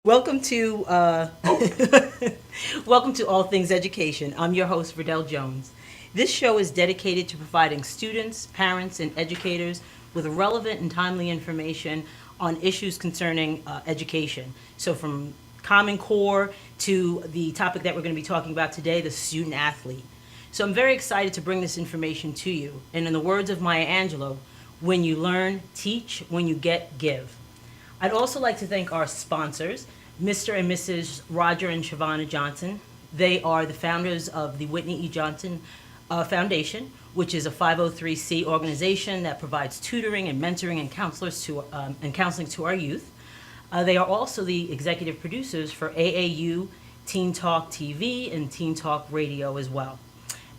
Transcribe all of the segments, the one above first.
Welcome to welcome to All Things Education. I'm your host, Verdell Jones. This show is dedicated to providing students, parents, and educators with relevant and timely information on issues concerning education. So from Common Core to the topic that we're going to be talking about today, the student athlete. So I'm very excited to bring this information to you. And in the words of Maya Angelou, when you learn, teach; when you get, give. I'd also like to thank our sponsors, Mr. and Mrs. Roger and Shavonna Johnson. They are the founders of the Whitney E. Johnson Foundation, which is a 503c organization that provides tutoring and mentoring and counseling to our youth. They are also the executive producers for AAU Teen Talk TV and Teen Talk Radio as well.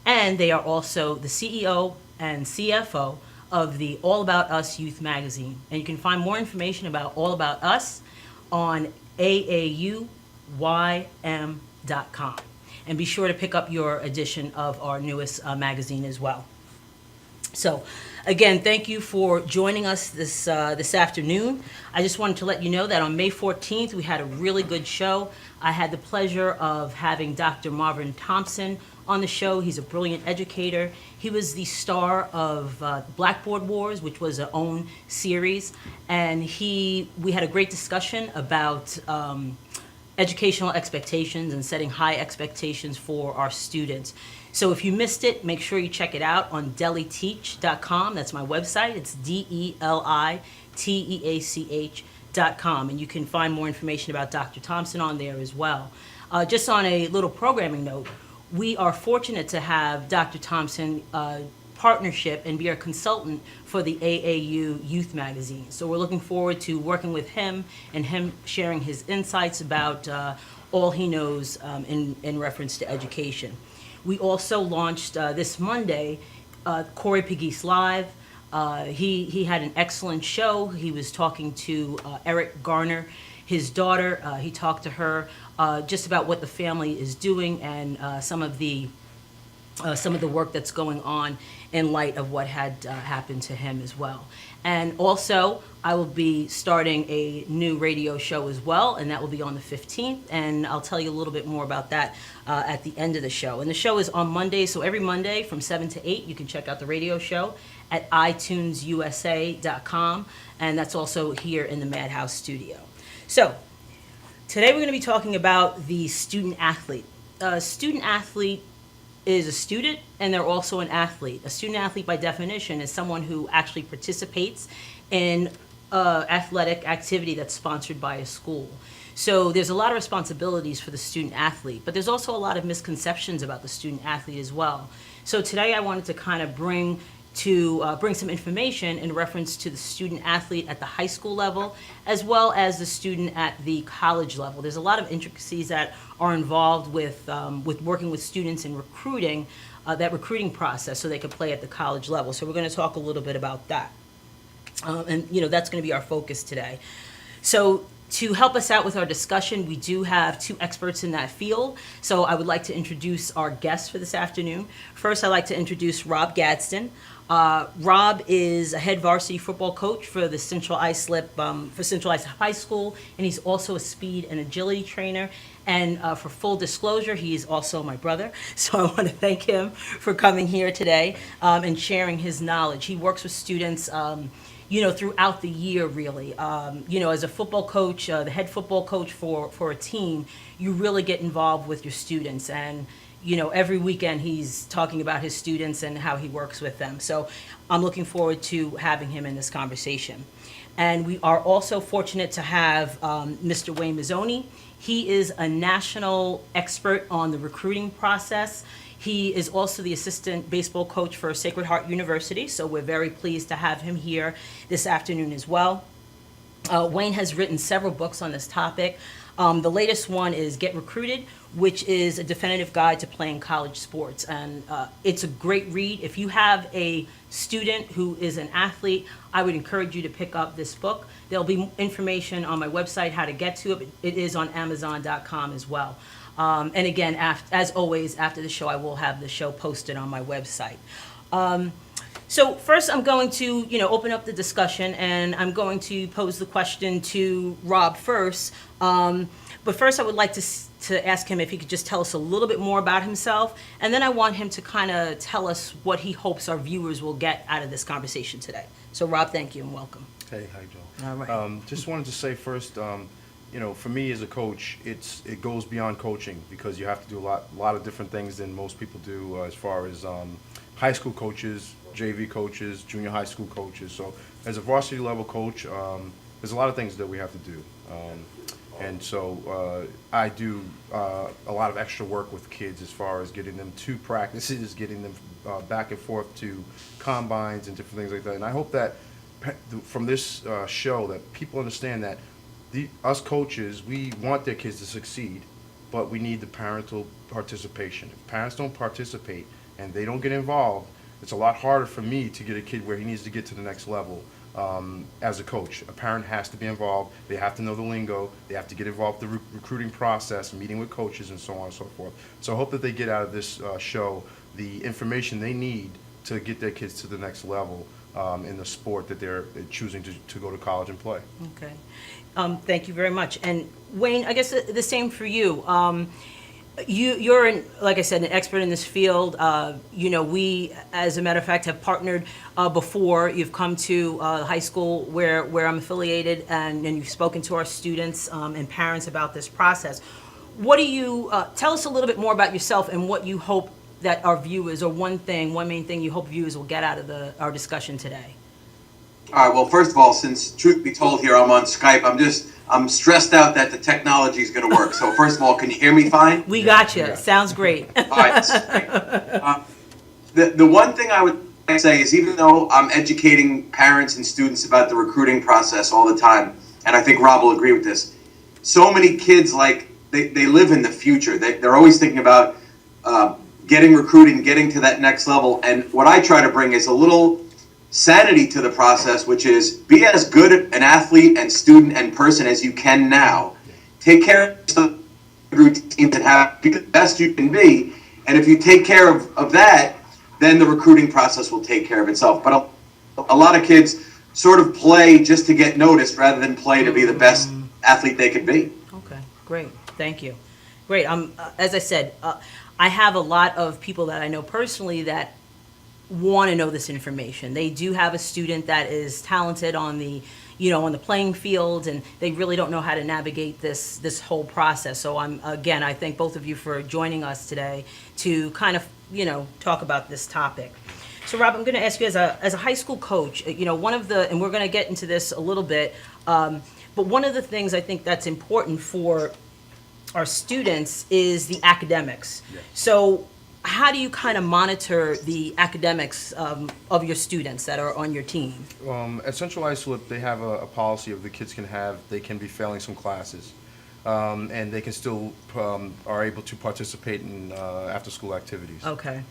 And they are also the CEO and CFO of the All About Us Youth Magazine. And you can find more information about All About Us on AAUYM.com. And be sure to pick up your edition of our newest magazine as well. So, again, thank you for joining us this afternoon. I just wanted to let you know that on May 14th, we had a really good show. I had the pleasure of having Dr. Marvin Thompson on the show. He's a brilliant educator. He was the star of Blackboard Wars, which was our own series. And we had a great discussion about educational expectations and setting high expectations for our students. So if you missed it, make sure you check it out on deliteach.com. That's my website. It's DELITEACH.com. And you can find more information about Dr. Thompson on there as well. Just on a little programming note, we are fortunate to have Dr. Thompson partnership and be our consultant for the AAU Youth Magazine. So we're looking forward to working with him and him sharing his insights about all he knows in reference to education. We also launched this Monday Corey Pegues Live. He had an excellent show. He was talking to Eric Garner, his daughter. He talked to her just about what the family is doing and some of the work that's going on in light of what had happened to him as well. And also, I will be starting a new radio show as well, and that will be on the 15th, and I'll tell you a little bit more about that at the end of the show. And the show is on Monday, so every Monday from 7 to 8, you can check out the radio show at itunesusa.com, and that's also here in the Madhouse studio. So, today we're going to be talking about the student athlete. Student athlete is a student and they're also an athlete. A student athlete by definition is someone who actually participates in athletic activity that's sponsored by a school. So there's a lot of responsibilities for the student athlete, but there's also a lot of misconceptions about the student athlete as well. So today I wanted to kind of bring some information in reference to the student athlete at the high school level, as well as the student at the college level. There's a lot of intricacies that are involved with working with students in recruiting, that recruiting process, so they can play at the college level. So we're going to talk a little bit about that, and that's going to be our focus today. So to help us out with our discussion, we do have two experts in that field. So I would like to introduce our guests for this afternoon. First, I'd like to introduce Rob Gadsden. Rob is a head varsity football coach for the Central Islip, for Central Islip High School, and he's also a speed and agility trainer. And for full disclosure, he is also my brother. So I want to thank him for coming here today and sharing his knowledge. He works with students throughout the year, really. As a football coach, the head football coach for a team, you really get involved with your students. And, every weekend he's talking about his students and how he works with them. So I'm looking forward to having him in this conversation. And we are also fortunate to have Mr. Wayne Mazzoni. He is a national expert on the recruiting process. He is also the assistant baseball coach for Sacred Heart University, so we're very pleased to have him here this afternoon as well. Wayne has written several books on this topic. The latest one is Get Recruited, which is a definitive guide to playing college sports. And it's a great read. If you have a student who is an athlete, I would encourage you to pick up this book. There'll be information on my website how to get to it. It is on Amazon.com as well. And again, as always, after the show, I will have the show posted on my website. So first, I'm going to, open up the discussion, and I'm going to pose the question to Rob first. But first, I would like to ask him if he could just tell us a little bit more about himself, and then I want him to kind of tell us what he hopes our viewers will get out of this conversation today. So Rob, thank you and welcome. Hey, hi, Joe. All right. Just wanted to say first, for me as a coach, it goes beyond coaching because you have to do a lot of different things than most people do as far as high school coaches, JV coaches, junior high school coaches. So as a varsity level coach, there's a lot of things that we have to do. And so I do a lot of extra work with kids as far as getting them to practices, getting them back and forth to combines and different things like that. And I hope that from this show that people understand that us coaches, we want their kids to succeed, but we need the parental participation. If parents don't participate and they don't get involved, it's a lot harder for me to get a kid where he needs to get to the next level. As a coach, a parent has to be involved. They have to know the lingo. They have to get involved in the recruiting process, meeting with coaches, and so on and so forth. So I hope that they get out of this show the information they need to get their kids to the next level in the sport that they're choosing to go to college and play. Okay. Thank you very much. And Wayne, I guess the same for you. You're, like I said, an expert in this field. We, as a matter of fact, have partnered before. You've come to high school where I'm affiliated, and you've spoken to our students and parents about this process. What do you tell us a little bit more about yourself and what you hope that our viewers, or one main thing you hope viewers will get out of our discussion today? All right. Well, first of all, since truth be told, here I'm on Skype. I'm stressed out that the technology is going to work. So first of all, can you hear me fine? We got you. Sounds great. All right. This is great. The one thing I would say is, even though I'm educating parents and students about the recruiting process all the time, and I think Rob will agree with this, so many kids, they live in the future. They're always thinking about getting recruited, getting to that next level. And what I try to bring is a little sanity to the process, which is be as good an athlete and student and person as you can now. Take care of the routine and be the best you can be. And if you take care of that, then the recruiting process will take care of itself. But a lot of kids sort of play just to get noticed rather than play to be the best athlete they could be. Okay, great. Thank you. Great. As I said, I have a lot of people that I know personally that want to know this information. They do have a student that is talented on the playing field, and they really don't know how to navigate this whole process. So I thank both of you for joining us today to kind of, talk about this topic. So Rob, I'm going to ask you as a high school coach, one of the, and we're going to get into this a little bit, but one of the things I think that's important for our students is the academics. Yeah. So how do you kind of monitor the academics of your students that are on your team? At Central Islip, they have a policy of the kids they can be failing some classes, and they can still are able to participate in after-school activities. Okay.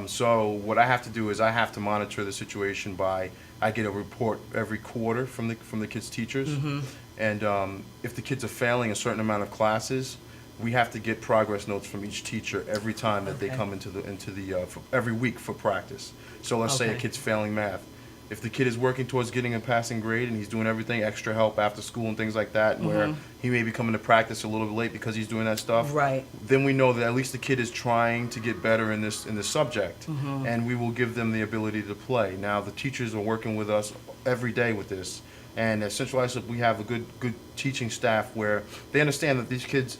So what I have to do is I have to monitor the situation I get a report every quarter from the kids' teachers, mm-hmm. and if the kids are failing a certain amount of classes, we have to get progress notes from each teacher every time that they come into the every week for practice. So let's say a kid's failing math. If the kid is working towards getting a passing grade and he's doing everything, extra help after school and things like that, mm-hmm. where he may be coming to practice a little bit late because he's doing that stuff, right? Then we know that at least the kid is trying to get better in this subject, mm-hmm. and we will give them the ability to play. Now the teachers are working with us every day with this, and at Central Islip we have a good teaching staff where they understand that these kids,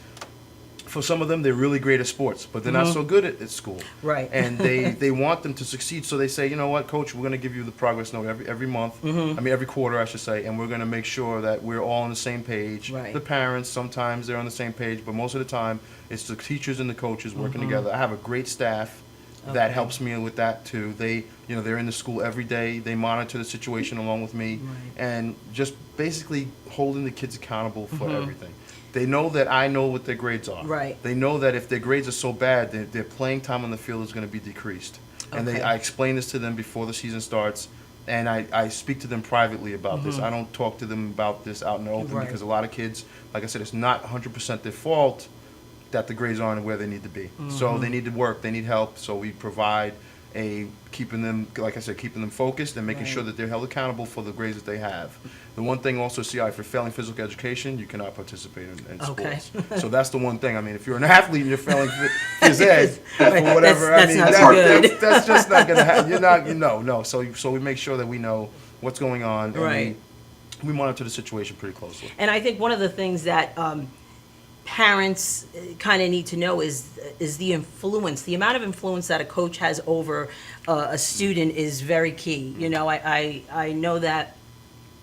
for some of them, they're really great at sports, but they're not so good at school. Right. And they want them to succeed, so they say, you know what, Coach, we're going to give you the progress note every month, every quarter, I should say, and we're going to make sure that we're all on the same page. Right. The parents, sometimes they're on the same page, but most of the time, it's the teachers and the coaches working together. I have a great staff that helps me with that, too. They're in the school every day. They monitor the situation along with me, and just basically holding the kids accountable for everything. They know that I know what their grades are. Right. They know that if their grades are so bad, their playing time on the field is going to be decreased. And I explain this to them before the season starts, and I speak to them privately about this. I don't talk to them about this out in the open because a lot of kids, like I said, it's not 100% their fault that the grades aren't where they need to be. So they need to work, they need help, so we provide keeping them, like I said, keeping them focused and making sure Right. that they're held accountable for the grades that they have. The one thing also, CI, if you're failing physical education, you cannot participate in Okay. sports. So that's the one thing. I mean, if you're an athlete and you're failing phys ed Right. or whatever, That's I mean, not so good. that's just not going to happen. You're not, no. So we make sure that we know what's going on. And Right. we monitor the situation pretty closely. And I think one of the things that parents kind of need to know is the influence, the amount of influence that a coach has over a student is very key. You know, I know that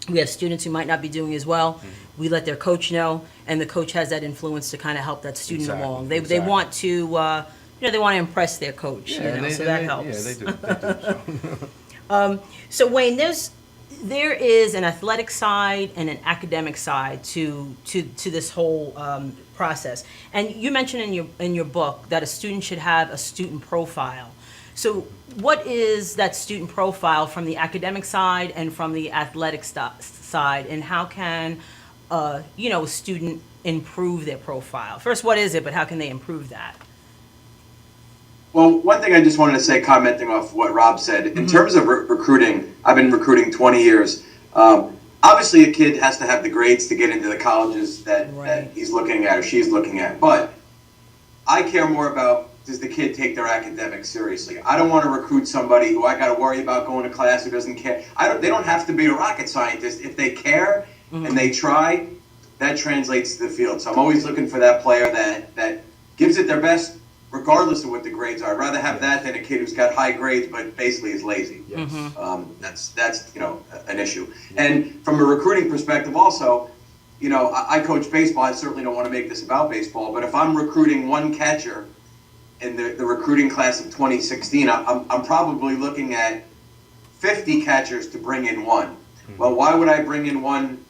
we have students who might not be doing as well. We let their coach know, and the coach has that influence to kind of help that student Exactly, along. They exactly. want to, you know, they want to impress their coach. You know, and so that and helps. Yeah, they do. So. So Wayne, there is an athletic side and an academic side to this whole process. And you mentioned in your book that a student should have a student profile. So what is that student profile from the academic side and from the athletic side, and how can you know, a student improve their profile? First, what is it, but how can they improve that? Well, one thing I just wanted to say, commenting off what Rob said, in terms of recruiting, I've been recruiting 20 years. Obviously, a kid has to have the grades to get into the colleges that he's looking at or she's looking at. But I care more about, does the kid take their academics seriously? I don't want to recruit somebody who I got to worry about going to class who doesn't care. They don't have to be a rocket scientist. If they care and they try, that translates to the field. So I'm always looking for that player that gives it their best, regardless of what the grades are. I'd rather have that than a kid who's got high grades but basically is lazy. Yes. That's you know, an issue. And from a recruiting perspective also, you know, I coach baseball. I certainly don't want to make this about baseball, but if I'm recruiting one catcher in the recruiting class of 2016, I'm probably looking at 50 catchers to bring in one. Well, why would I bring in one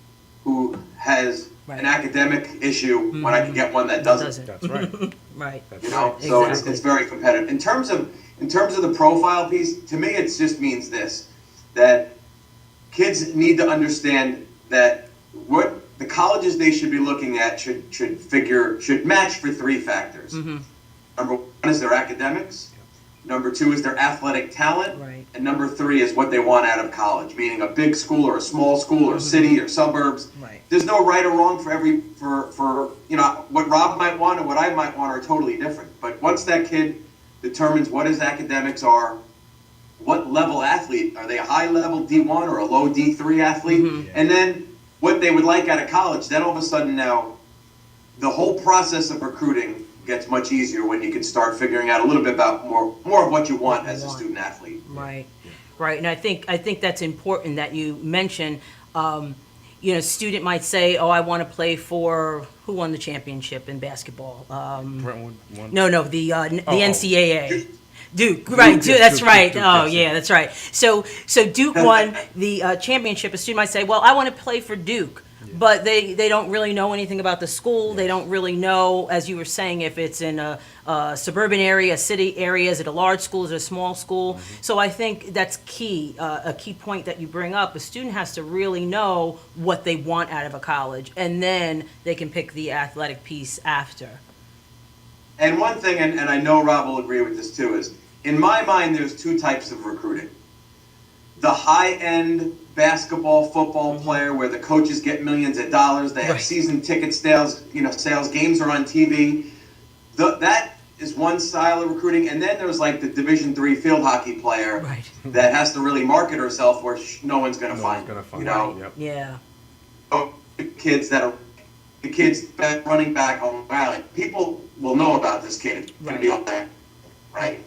who has an academic issue when I can get one that doesn't? That's right. Right. You know, so Exactly. it's very competitive. In terms of the profile piece, to me, it just means this: that kids need to understand that what the colleges they should be looking at should match for three factors. Number one is their academics. Number two is their athletic talent. Right. And number three is what they want out of college, meaning a big school or a small school or city or suburbs. Right. There's no right or wrong for you know, what Rob might want and what I might want are totally different. But once that kid determines what his academics are, what level athlete, are they a high level D1 or a low D3 athlete? And then what they would like out of college, then all of a sudden now the whole process of recruiting gets much easier when you can start figuring out a little bit about more of what you want as a student athlete. Right, right, and I think that's important that you mention. You know, student might say, "Oh, I want to play for who won the championship in basketball." Brentwood won. No, the NCAA. Duke, right? Duke, That's Duke, right. Duke, Oh, yes, yeah, that's right. So Duke won the championship. A student might say, "Well, I want to play for Duke." But they don't really know anything about the school. They don't really know, as you were saying, if it's in a suburban area, a city area, is it a large school, is it a small school? So I think that's key, a key point that you bring up. A student has to really know what they want out of a college, and then they can pick the athletic piece after. And one thing, and I know Rob will agree with this too, is in my mind there's two types of recruiting. The high-end basketball, football player where the coaches get millions of dollars, they have season ticket sales, games are on TV. That is one style of recruiting, and then there's like the Division III field hockey player that has to really market herself where no one's going to find. You know, Yeah. Kids that are the kids running back on the island. People will know about this kid. It's going to be on there, right?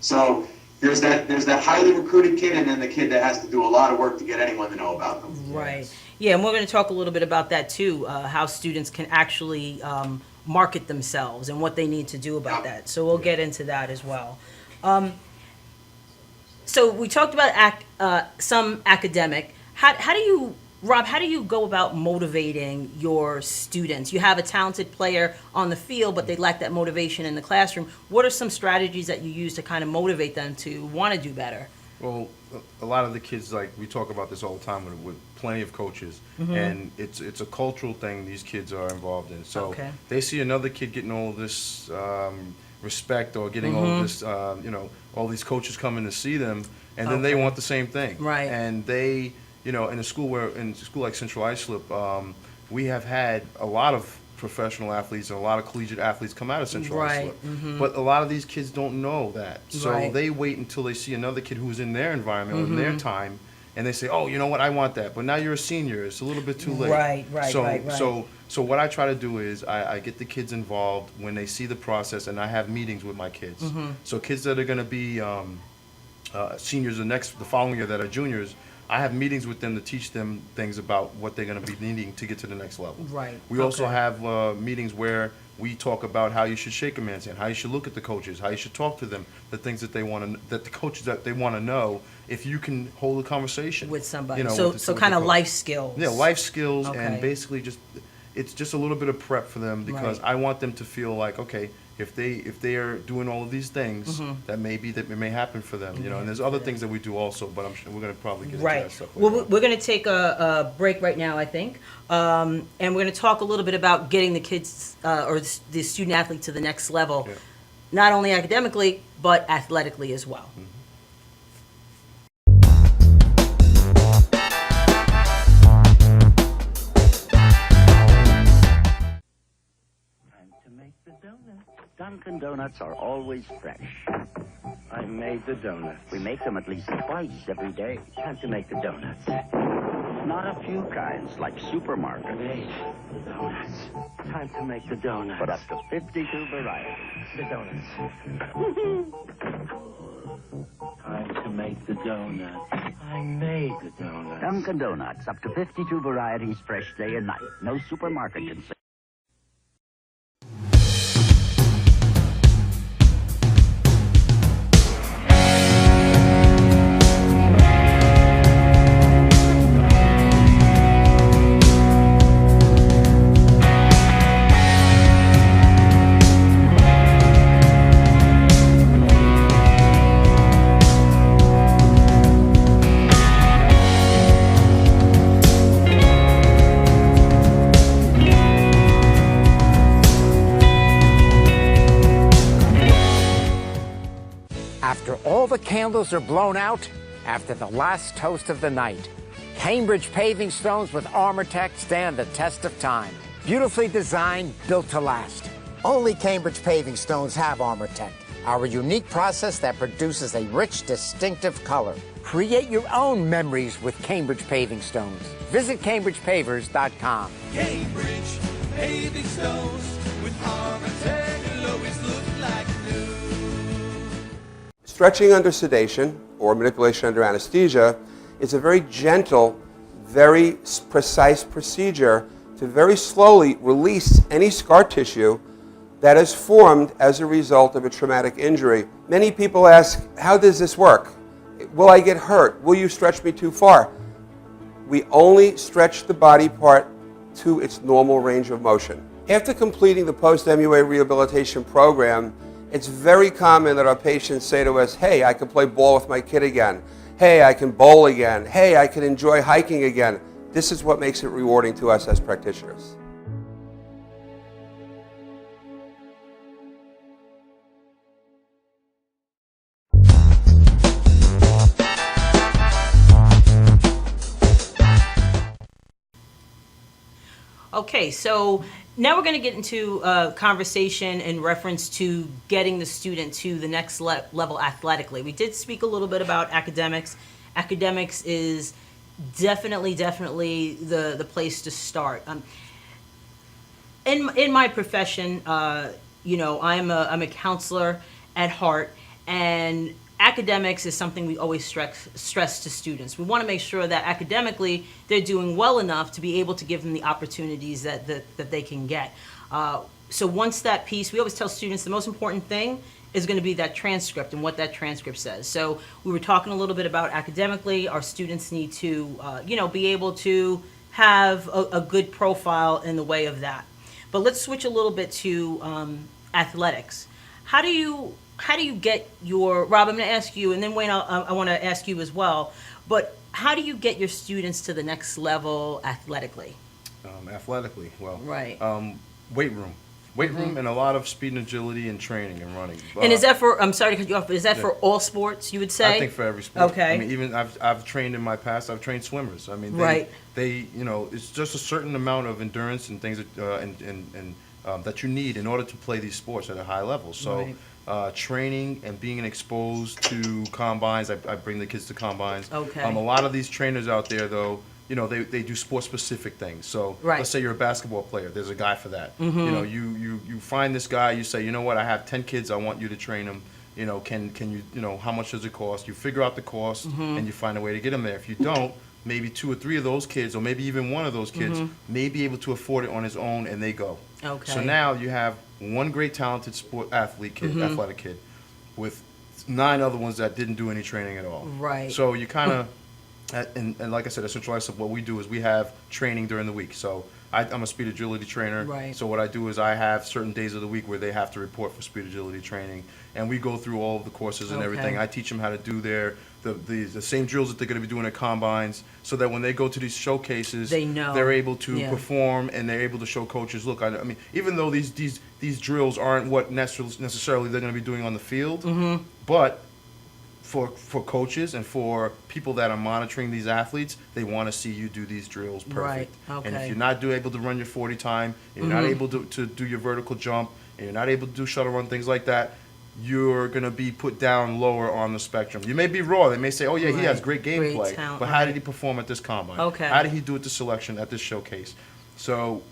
So there's that highly recruited kid, and then the kid that has to do a lot of work to get anyone to know about them. Right. Yeah, and we're going to talk a little bit about that too, how students can actually market themselves and what they need to do about that. So we'll get into that as well. So we talked about some academic. How do you, Rob, how do you go about motivating your students? You have a talented player on the field, but they lack that motivation in the classroom. What are some strategies that you use to kind of motivate them to want to do better? Well, a lot of the kids, like, we talk about this all the time with plenty of coaches, and it's a cultural thing these kids are involved in. So they see another kid getting all this respect or getting all this, all these coaches coming to see them, and then they want the same thing. Right. And they, in a school like Central Islip, we have had a lot of professional athletes and a lot of collegiate athletes come out of Central Islip. But a lot of these kids don't know that. So they wait until they see another kid who's in their environment or in their time, and they say, oh, you know what, I want that. But now you're a senior. It's a little bit too late. So what I try to do is I get the kids involved when they see the process, and I have meetings with my kids. So kids that are going to be seniors the following year that are juniors, I have meetings with them to teach them things about what they're going to be needing to get to the next level. Right. We also have meetings where we talk about how you should shake a man's hand, how you should look at the coaches, how you should talk to them, the things that they want to, that the coaches that they want to know. If you can hold a conversation with somebody, with so kind of life skills. Yeah, life skills, Okay. and basically it's just a little bit of prep for them, because I want them to feel like, okay, if they are doing all of these things, that it may happen for them, And there's other things that we do also, but I'm sure we're going to probably get into that stuff later. Well, we're going to take a break right now, I think, and we're going to talk a little bit about getting the kids or the student athlete to the next level, not only academically but athletically as well. Dunkin' Donuts are always fresh. I made the donuts. We make them at least twice every day. Time to make the donuts. Not a few kinds, like supermarket. Made the donuts. Time to make the donuts. But up to 52 varieties. The donuts. Time to make the donuts. I made the donuts. Dunkin' Donuts, up to 52 varieties, fresh day and night. No supermarket can say. After all the candles are blown out, after the last toast of the night, Cambridge paving stones with ArmorTech stand the test of time. Beautifully designed, built to last. Only Cambridge paving stones have ArmorTech, our unique process that produces a rich, distinctive color. Create your own memories with Cambridge paving stones. Visit CambridgePavers.com. Cambridge paving stones with ArmorTech will always look like new. Stretching under sedation or manipulation under anesthesia is a very gentle, very precise procedure to very slowly release any scar tissue that is formed as a result of a traumatic injury. Many people ask, how does this work? Will I get hurt? Will you stretch me too far? We only stretch the body part to its normal range of motion. After completing the post-MUA rehabilitation program, it's very common that our patients say to us, hey, I can play ball with my kid again. Hey, I can bowl again. Hey, I can enjoy hiking again. This is what makes it rewarding to us as practitioners. Okay, so now we're going to get into a conversation in reference to getting the student to the next level athletically. We did speak a little bit about academics. Academics is definitely the place to start. In my profession, I'm a counselor at heart, and academics is something we always stress to students. We want to make sure that academically they're doing well enough to be able to give them the opportunities that they can get. So once that piece, we always tell students the most important thing is going to be that transcript and what that transcript says. So we were talking a little bit about academically. Our students need to, be able to have a good profile in the way of that. But let's switch a little bit to athletics. How do you get your, Rob, I'm going to ask you, and then Wayne, I want to ask you as well, but how do you get your students to the next level athletically? Athletically, well, Right. Weight room. Weight room and a lot of speed and agility and training and running. And is that for, I'm sorry to cut you off, but is that for all sports, you would say? I think for every sport. Okay. I mean, even I've trained in my past. I've trained swimmers. I mean, Right. they it's just a certain amount of endurance and things that, that you need in order to play these sports at a high level. So, training and being exposed to combines. I bring the kids to combines. Okay. A lot of these trainers out there, though, they do sport-specific things. So Right. let's say you're a basketball player. There's a guy for that. You find this guy. You say, you know what? I have 10 kids. I want you to train them. Can you, how much does it cost? You figure out the cost, and you find a way to get them there. If you don't, maybe 2 or 3 of those kids, or maybe even one of those kids, may be able to afford it on his own, and they go. Okay. So now you have one great talented athletic kid, with 9 other ones that didn't do any training at all. Right. So you kind of, and like I said, at Central Islip, what we do is we have training during the week. So I'm a speed agility trainer. Right. So what I do is I have certain days of the week where they have to report for speed agility training, and we go through all of the courses and everything. Okay. I teach them how to do the same drills that they're going to be doing at combines, so that when they go to these showcases, They know. they're able to Yeah. perform, and they're able to show coaches, look, I mean, even though these drills aren't what necessarily they're going to be doing on the field, but for coaches and for people that are monitoring these athletes, they want to see you do these drills perfect. Right, And if okay. you're not able to run your 40 time, and you're not able to do your vertical jump, and you're not able to do shuttle run, things like that, you're going to be put down lower on the spectrum. You may be raw. They may say, oh, yeah, he has great Great gameplay, talent, but how right. did he perform at this combine? Okay. How did he do at the selection, at this showcase? So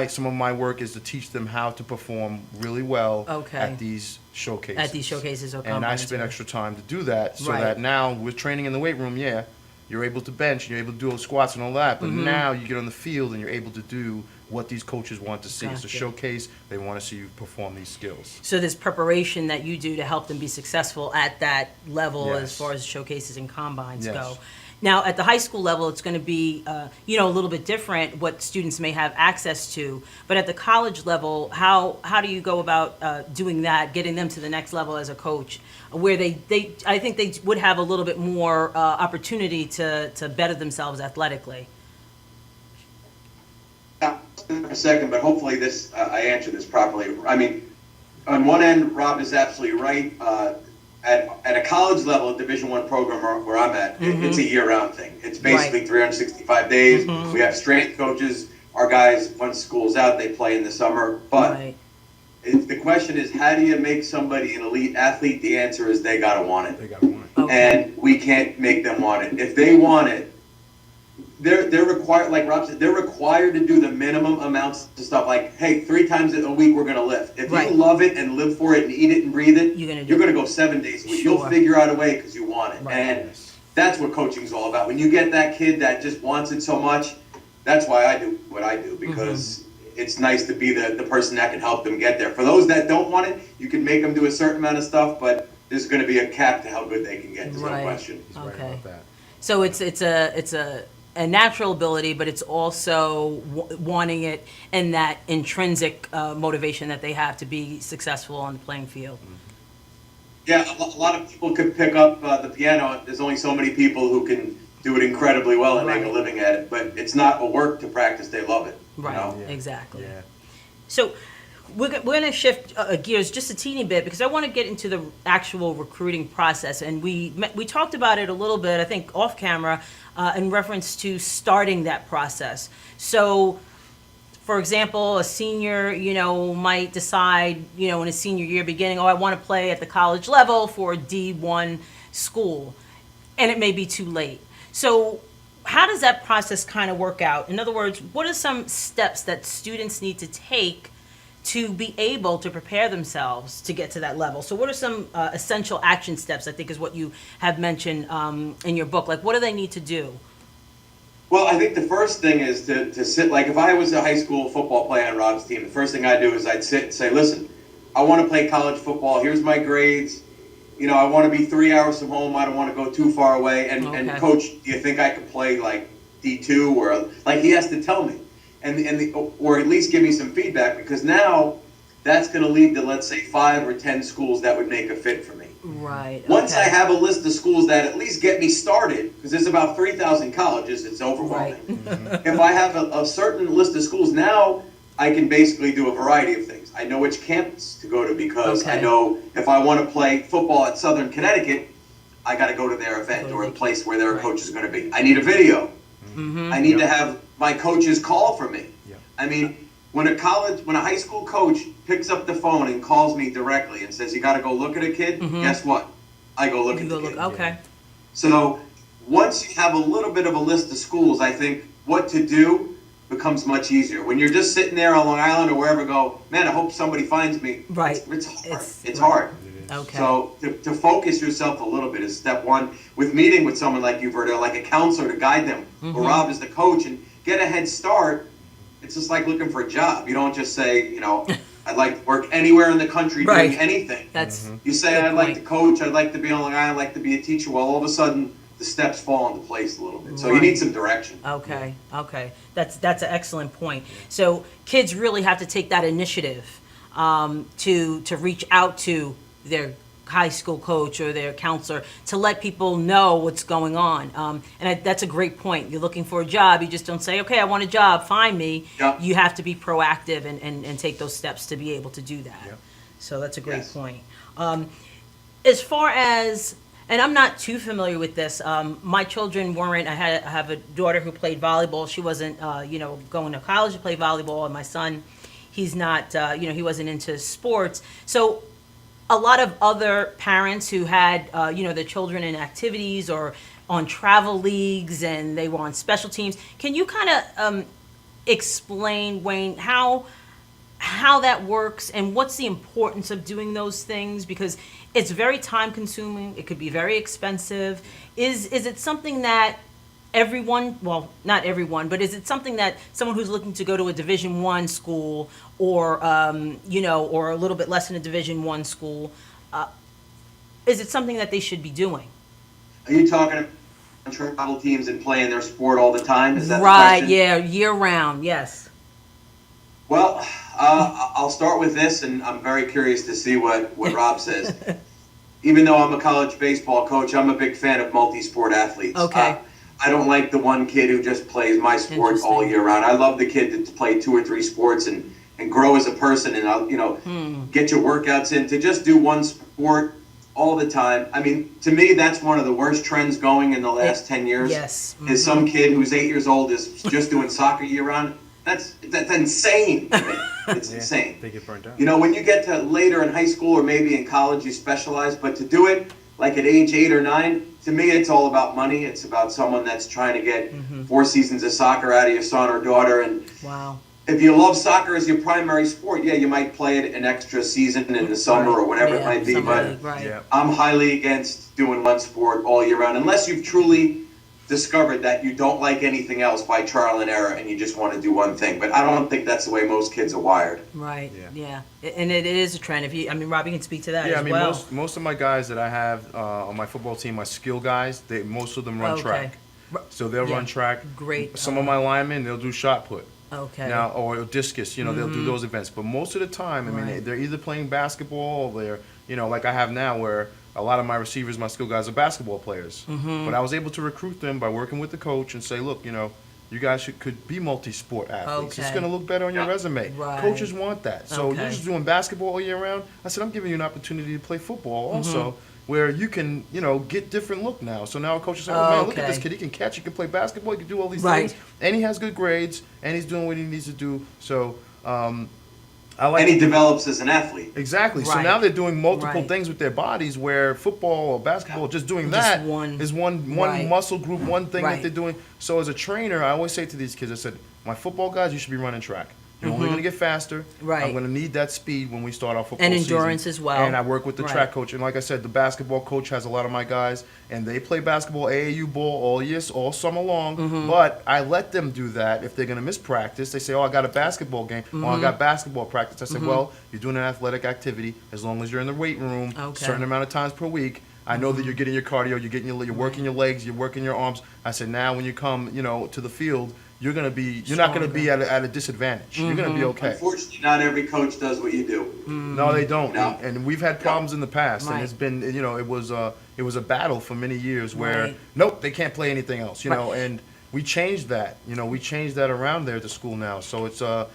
some of my work is to teach them how to perform really well Okay. at these showcases. At these showcases or And I combines, spend right. extra time to do that, so Right. that now with training in the weight room, you're able to bench, and you're able to do squats and all that, but now you get on the field and you're able to do what these coaches want to see. It's a Gotcha. showcase. They want to see you perform these skills. So there's preparation that you do to help them be successful at that level as Yes. far as showcases and combines Yes. go. Now, at the high school level, it's going to be, a little bit different what students may have access to. But at the college level, how do you go about doing that, getting them to the next level as a coach, where I think they would have a little bit more opportunity to better themselves athletically? For a second, but hopefully I answered this properly. I mean, on one end, Rob is absolutely right. At a college level, a Division I program where I'm at, it's a year-round thing. It's basically Right. 365 days. We have strength coaches. Our guys, once school's out, they play in the summer. But Right. the question is, how do you make somebody an elite athlete? The answer is they gotta want it. They got to want it. Okay. And we can't make them want it. If they want it, they're required, like Rob said, they're required to do the minimum amounts of stuff. Like, hey, 3 times a week we're gonna lift. If Right. you love it and live for it and eat it and breathe it, You're gonna do you're it. gonna go 7 days a week. You'll Sure. figure out a way because you want it. Right. And that's what coaching's all about. When you get that kid that just wants it so much, that's why I do what I do, because it's nice to be the person that can help them get there. For those that don't want it, you can make them do a certain amount of stuff, but there's going to be a cap to how good they can get. There's Right. no question. He's right Okay. about that. So it's a natural ability, but it's also wanting it and that intrinsic motivation that they have to be successful on the playing field. Yeah, a lot of people could pick up the piano. There's only so many people who can do it incredibly well and make a Right. living at it. But it's not a work to practice. They love it. you Right, know? exactly. Yeah. So we're going to shift gears just a teeny bit because I want to get into the actual recruiting process. And we talked about it a little bit, I think, off camera in reference to starting that process. So, for example, a senior, might decide, in a senior year beginning, I want to play at the college level for a D1 school. And it may be too late. So how does that process kind of work out? In other words, what are some steps that students need to take to be able to prepare themselves to get to that level? So what are some essential action steps, I think is what you have mentioned in your book. Like, what do they need to do? Well, I think the first thing is to sit, like if I was a high school football player on Rob's team, the first thing I'd do is I'd sit and say, listen, I want to play college football. Here's my grades. I want to be 3 hours from home. I don't want to go too far away. And Okay. coach, do you think I could play like D2 or like he has to tell me, or at least give me some feedback, because now that's going to lead to, let's say, 5 or 10 schools that would make a fit for me. Right. Once I okay. have a list of schools that at least get me started, because there's about 3,000 colleges, it's overwhelming. Right. If I have a certain list of schools, now I can basically do a variety of things. I know which campus to go to because I know if I want to play football at Southern Connecticut, I got to go to their event or a place where their coach is going to be. I need a video. I need to have my coaches call for me. I mean, when a high school coach picks up the phone and calls me directly and says, you got to go look at a kid, guess what? I go look at the kid. Okay. So once you have a little bit of a list of schools, I think what to do becomes much easier. When you're just sitting there on Long Island or wherever, go, man, I hope somebody finds me. Right. It's hard. It's hard. Okay. So to focus yourself a little bit is step one. With meeting with someone like you, Verda, like a counselor to guide them, or Rob is the coach, and get a head start, it's just like looking for a job. You don't just say, you know, I'd like to work anywhere in the country doing anything. That's you say, I'd like to coach, I'd like to be on Long Island, I'd like to be a teacher. Well, all of a sudden, the steps fall into place a little bit. So you need some direction. Okay. That's an excellent point. So kids really have to take that initiative to reach out to their high school coach or their counselor to let people know what's going on. That's a great point. You're looking for a job. You just don't say, okay, I want a job, find me. Yep. You have to be proactive and take those steps to be able to do that. Yep. So that's a great point. As far as, and I'm not too familiar with this, my children weren't, I have a daughter who played volleyball. She wasn't, going to college to play volleyball, and my son, he's not, he wasn't into sports. So a lot of other parents who had, their children in activities or on travel leagues and they were on special teams. Can you kind of explain, Wayne, how that works and what's the importance of doing those things? Because it's very time consuming. It could be very expensive. Is it something that everyone, well, not everyone, but is it something that someone who's looking to go to a Division I school or, or a little bit less than a Division I school, is it something that they should be doing? Are you talking about travel teams and playing their sport all the time? Is that Right, the question? yeah, year round, yes. Well, I'll start with this, and I'm very curious to see what Rob says. Even though I'm a college baseball coach, I'm a big fan of multi-sport athletes. Okay. I don't like the one kid who just plays my sport all year round. I love the kid to play 2 or 3 sports and grow as a person and, get your workouts in. To just do one sport all the time. I mean, to me, that's one of the worst trends going in the last 10 years. Yes. Is some kid who's 8 years old is just doing soccer year round. That's insane to me. It's insane. They get burnt out. When you get to later in high school or maybe in college, you specialize. But to do it like at age 8 or 9, to me, it's all about money. It's about someone that's trying to get 4 seasons of soccer out of your son or daughter. And Wow. if you love soccer as your primary sport, yeah, you might play it an extra season in the summer or whatever it might be. But I'm highly against doing one sport all year round, unless you've truly discovered that you don't like anything else by trial and error and you just want to do one thing. But I don't think that's the way most kids are wired. Right, yeah. And it is a trend. Robbie can speak to that as well. Yeah, most of my guys that I have on my football team, my skill guys, most of them run track. So they'll run track. Great. Some of my linemen, they'll do shot put. Okay. Now, or discus, they'll do those events. But most of the time, they're either playing basketball or they're, like I have now where a lot of my receivers, my skill guys are basketball players. But I was able to recruit them by working with the coach and say, look, you guys could be multi-sport athletes. It's going to look better on your resume. Right. Coaches want that. So you're just doing basketball all year round. I said, I'm giving you an opportunity to play football also, where you can, get different look now. So now a coach is saying, oh, man, look at this kid. He can catch, he can play basketball, he can do all these things. And he has good grades, and he's doing what he needs to do. So and he develops as an athlete. Exactly. So now they're doing multiple things with their bodies, where football or basketball, just doing that is one muscle group, one thing that they're doing. So as a trainer, I always say to these kids, I said, my football guys, you should be running track. You're only going to get faster. Right. I'm going to need that speed when we start our football season. And season. endurance as well. And I work with the track coach. And like I said, the basketball coach has a lot of my guys, and they play basketball, AAU ball all year, all summer long. But I let them do that. If they're going to miss practice, they say, oh, I got a basketball game, or I got basketball practice. I said, well, you're doing an athletic activity as long as you're in the weight room a certain amount of times per week. I know that you're getting your cardio, you're working your legs, you're working your arms. I said, now when you come, to the field, you're not gonna be at a disadvantage. You're gonna be okay. Unfortunately, not every coach does what you do. No, they don't. No. And we've had problems in the past, and it's been, it was a battle for many years where nope, they can't play anything else, and we changed that. We changed that around there at the school now. So it's a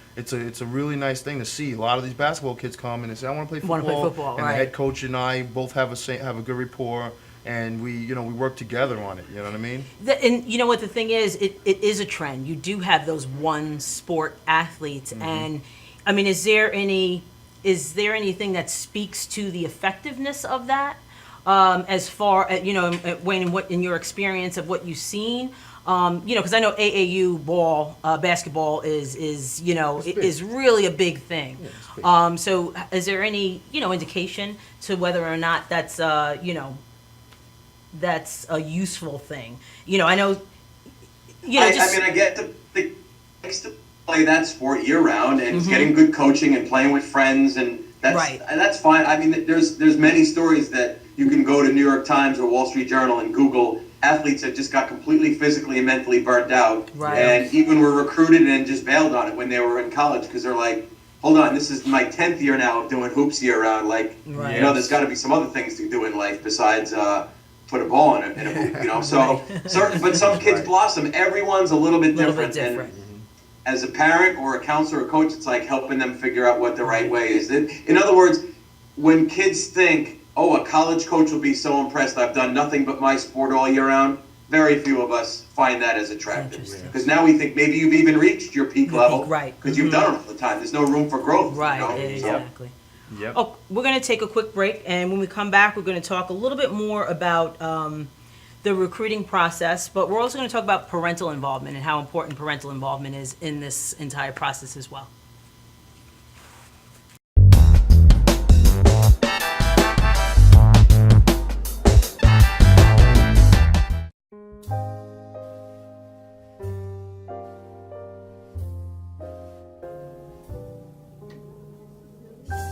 really nice thing to see. A lot of these basketball kids come and they say, I want to play football. Wanna play football, and right. the head coach and I both have a good rapport, and we work together on it. You know what I mean? And you know what the thing is, it is a trend. You do have those one sport athletes, and I mean, is there anything that speaks to the effectiveness of that, as far as Wayne, what in your experience of what you've seen? Because I know AAU basketball is really a big thing. So is there any indication to whether or not that's that's a useful thing? I know. I get the likes to play that sport year round and getting good coaching and playing with friends, and that's fine. I mean, there's many stories that you can go to New York Times or Wall Street Journal and Google athletes that just got completely physically and mentally burnt out, and even were recruited and just bailed on it when they were in college because they're like, hold on, this is my 10th year now of doing hoops year round. Like, there's got to be some other things to do in life besides put a ball in a hoop, So, but some kids blossom. Everyone's a little bit different. And as a parent or a counselor or coach, it's like helping them figure out what the right way is. In other words, when kids think, oh, a college coach will be so impressed, I've done nothing but my sport all year round, very few of us find that as attractive. Because now we think maybe you've even reached your peak level because you've done it all the time. There's no room for growth. Exactly. Yep. Oh, we're going to take a quick break, and when we come back, we're going to talk a little bit more about the recruiting process, but we're also going to talk about parental involvement and how important parental involvement is in this entire process as well.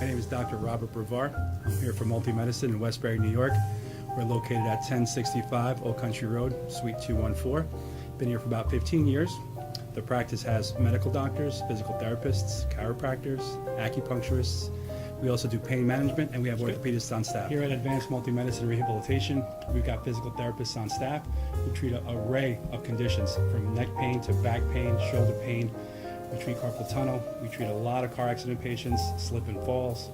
My name is Dr. Robert Brevard. I'm here for Multi-Medicine in Westbury, New York. We're located at 1065 Old Country Road, Suite 214. Been here for about 15 years. The practice has medical doctors, physical therapists, chiropractors, acupuncturists. We also do pain management, and we have orthopedists on staff. Here at Advanced Multi-Medicine and Rehabilitation, we've got physical therapists on staff who treat an array of conditions, from neck pain to back pain, shoulder pain. We treat carpal tunnel. We treat a lot of car accident patients, slip and falls.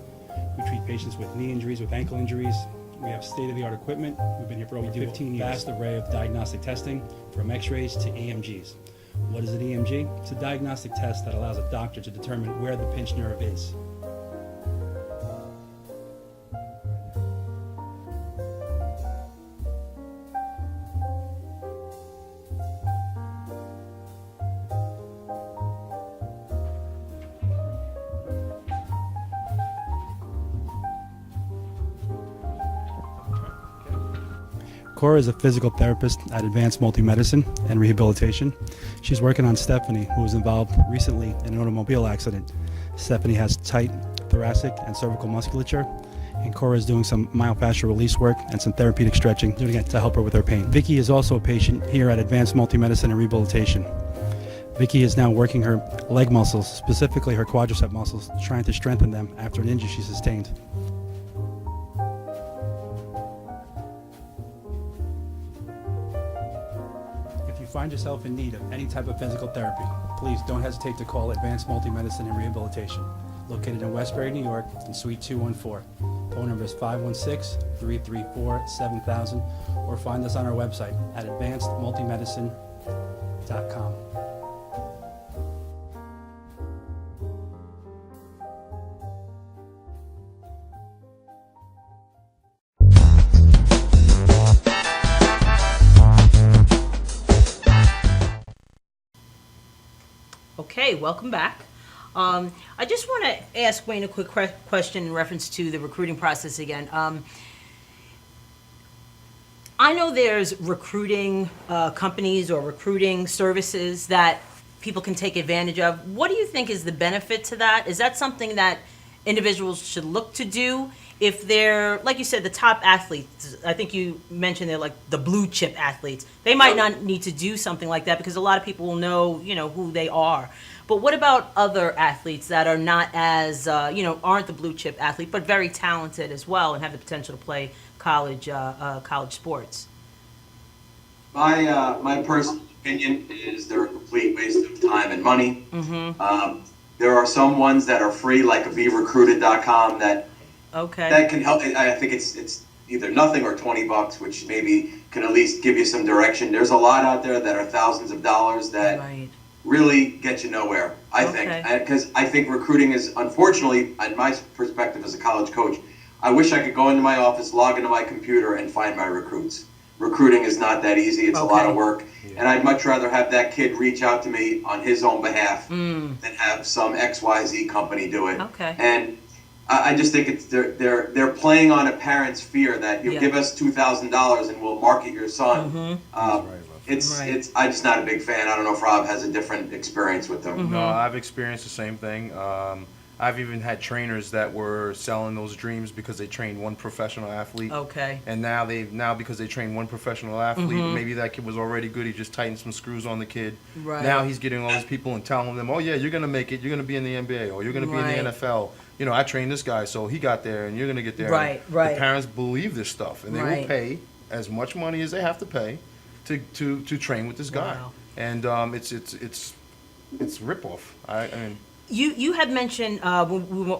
We treat patients with knee injuries, with ankle injuries. We have state-of-the-art equipment. We've been here for over 15 years. Vast array of diagnostic testing, from x-rays to EMGs. What is an EMG? It's a diagnostic test that allows a doctor to determine where the pinched nerve is. Cora is a physical therapist at Advanced Multi-Medicine and Rehabilitation. She's working on Stephanie, who was involved recently in an automobile accident. Stephanie has tight thoracic and cervical musculature, and Cora is doing some myofascial release work and some therapeutic stretching, doing it to help her with her pain. Vicky is also a patient here at Advanced Multi-Medicine and Rehabilitation. Vicky is now working her leg muscles, specifically her quadricep muscles, trying to strengthen them after an injury she sustained. If you find yourself in need of any type of physical therapy, please don't hesitate to call Advanced Multi-Medicine and Rehabilitation, located in Westbury, New York, in Suite 214. Phone number is 516-334-7000, or find us on our website at advancedmultimedicine.com. Okay, welcome back. I just want to ask Wayne a quick question in reference to the recruiting process again. I know there's recruiting companies or recruiting services that people can take advantage of. What do you think is the benefit to that? Is that something that individuals should look to do if they're, like you said, the top athletes? I think you mentioned they're like the blue chip athletes. They might not need to do something like that because a lot of people will know, who they are. But what about other athletes that are not as, aren't the blue chip athlete, but very talented as well and have the potential to play college sports? My opinion is they're a complete waste of time and money. There are some ones that are free, like berecruited.com, that can help. I think it's either nothing or $20, which maybe can at least give you some direction. There's a lot out there that are thousands of dollars that really get you nowhere, I think. Because I think recruiting is, unfortunately, in my perspective as a college coach, I wish I could go into my office, log into my computer, and find my recruits. Recruiting is not that easy. It's a lot of work. And I'd much rather have that kid reach out to me on his own behalf than have some XYZ company do it. And I just think it's they're playing on a parent's fear that you give us $2,000 and we'll market your son. It's I'm just not a big fan. I don't know if Rob has a different experience with them. No, I've experienced the same thing. I've even had trainers that were selling those dreams because they trained one professional athlete. And now because they trained one professional athlete, maybe that kid was already good. He just tightened some screws on the kid. Now he's getting all these people and telling them, oh yeah, you're gonna make it. You're gonna be in the NBA or you're gonna be in the NFL. You know, I trained this guy, so he got there, and you're gonna get there. The parents believe this stuff, and they will pay as much money as they have to pay to train with this guy. And it's ripoff. I mean. You had mentioned when we were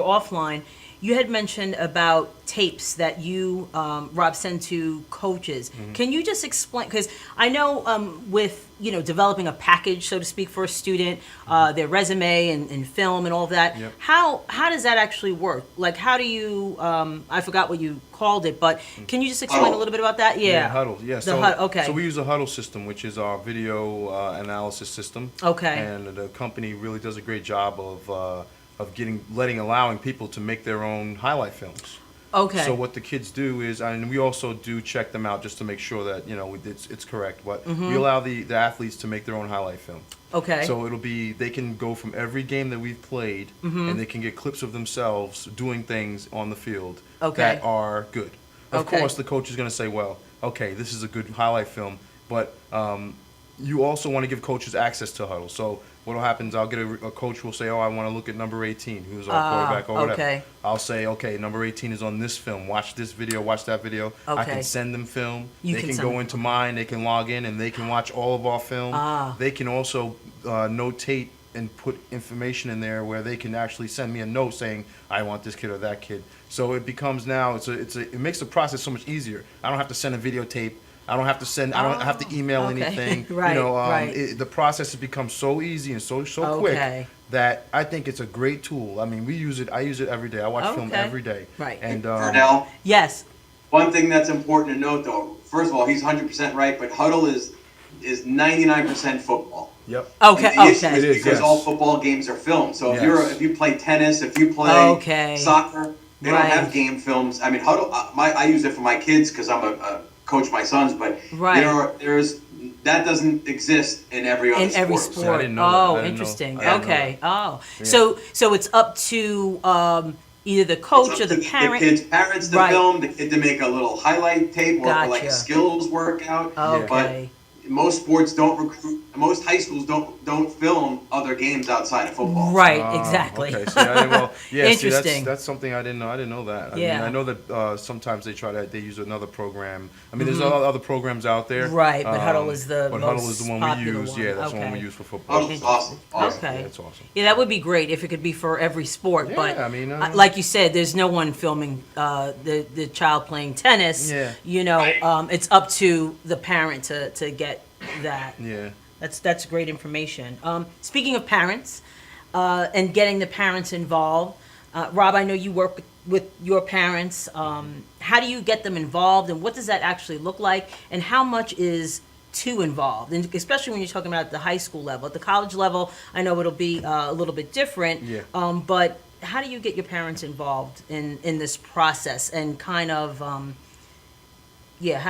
offline, you had mentioned about tapes that you, Rob, send to coaches. Can you just explain? Because I know with developing a package, so to speak, for a student, their resume and film and all of that. How does that actually work? Like, how do you? I forgot what you called it, but can you just explain a little bit about that? Huddle. Yeah. So we use a Huddle system, which is our video analysis system. And the company really does a great job of allowing people to make their own highlight films. So what the kids do is, and we also do check them out just to make sure that it's correct. But we allow the athletes to make their own highlight film. So it'll be they can go from every game that we've played, and they can get clips of themselves doing things on the field that are good. Of course, the coach is going to say, well, okay, this is a good highlight film, but you also want to give coaches access to Huddle. So what will happen is I'll get a coach will say, oh, I want to look at number 18, who's our quarterback or whatever. I'll say, okay, number 18 is on this film. Watch this video, watch that video. I can send them film. They can go into mine. They can log in, and they can watch all of our film. They can also notate and put information in there where they can actually send me a note saying, I want this kid or that kid. So it becomes now, it makes the process so much easier. I don't have to send a videotape. I don't have to send. I don't have to email anything. The process has become so easy and so quick that I think it's a great tool. I mean, I use it every day. I watch film every day. And Purnell? Yes. One thing that's important to note, though, first of all, he's 100% right, but Huddle is 99% football. The issue is because all football games are filmed. So if you play tennis, if you play soccer, they don't have game films. I mean, Huddle. I use it for my kids because I'm a coach my sons, but there's that doesn't exist in every other sport. So I didn't know that. Interesting. So it's up to either the coach or the parent. The kid's parents to film, the kid to make a little highlight tape or like a skills workout. But most sports don't recruit. Most high schools don't film other games outside of football. Exactly. Interesting. That's something I didn't know. I didn't know that. I mean, I know that sometimes they use another program. I mean, there's other programs out there. But Huddle is the Huddle is the one we use. One. That's the one we use for football. Huddle's awesome. That's awesome. Yeah, that would be great if it could be for every sport. Yeah, but I mean, like you said, there's no one filming the child playing tennis. It's up to the parent to get that. That's great information. Speaking of parents and getting the parents involved, Rob, I know you work with your parents. How do you get them involved, and what does that actually look like, and how much is too involved? And especially when you're talking about the high school level. At the college level, I know it'll be a little bit different. But how do you get your parents involved in this process, and kind of how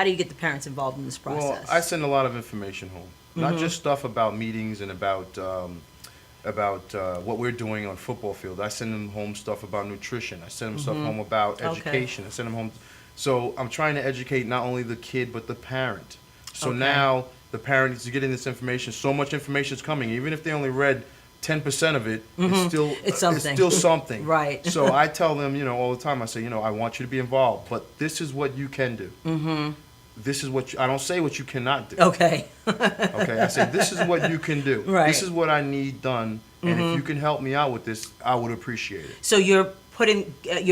do you get the parents involved in this process? Well, I send a lot of information home. Not just stuff about meetings and about what we're doing on football field. I send them home stuff about nutrition. I send them stuff home about education. I send them home. So I'm trying to educate not only the kid but the parent. So now the parent is getting this information. So much information is coming. Even if they only read 10% of it, it's still something. So I tell them, all the time. I say, I want you to be involved, but this is what you can do. this is what I don't say what you cannot do. Okay. Okay, I say this is what you can do. Right. This is what I need done, and if you can help me out with this, I would appreciate it. So you're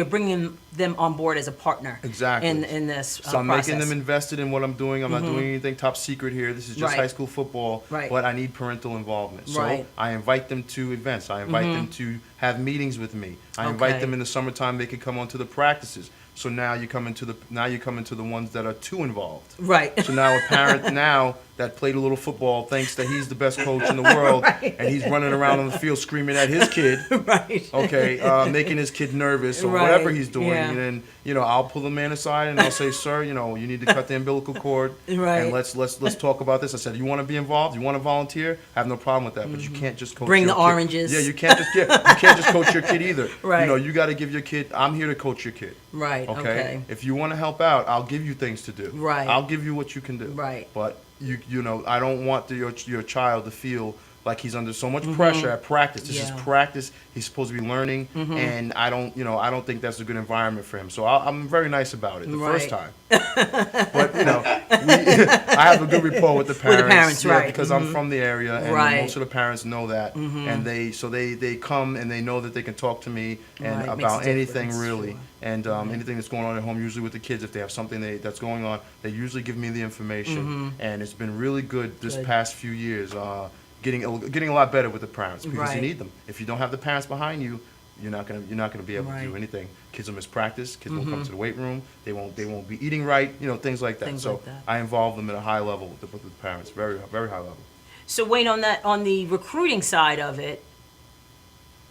bringing them on board as a partner. Exactly. In this So I'm process. making them invested in what I'm doing. I'm not doing anything top secret here. This is just Right. high school football, Right. but I need parental involvement. So Right. I invite them to events. I invite them to have meetings with me. I invite Okay. them in the summertime. They could come onto the practices. So now you come into the ones that are too involved. Right. So now a parent now that played a little football thinks that he's the best coach in the world, Right. and he's running around on the field screaming at his kid. Right. Okay, making his kid nervous or Right, whatever he's doing, yeah. and then I'll pull the man aside and I'll say, sir, you need to cut the umbilical cord, Right. and let's talk about this. I said, you want to be involved, you want to volunteer, I have no problem with that, but you can't just coach. Bring your the kid. oranges. Yeah, you can't just coach your kid either. Right. You got to give your kid. I'm here to coach your kid. Right. Okay. If you want to help out, I'll give you things to do. Right. I'll give you what you can do. Right. But I don't want your child to feel like he's under so much pressure at practice. This is Yeah. practice. He's supposed to be learning, and I don't think that's a good environment for him. So I'm very nice about it the first time. But I have a good rapport with the parents. right. Because I'm from the area, and Right. most of the parents know that, and they come and they know that they can talk to me and Right, makes a about anything difference, really, sure. and anything that's going on at home. Usually with the kids, if they have something that's going on, they usually give me the information, and it's been really good this Good. past few years. Getting a lot better with the parents because Right. you need them. If you don't have the parents behind you, you're not gonna be able to do Right. anything. Kids will miss practice. Kids won't come to the weight room. They won't be eating right. Things like that. Things So like that. I involve them at a high level with the parents, very very high level. So Wayne, on the recruiting side of it,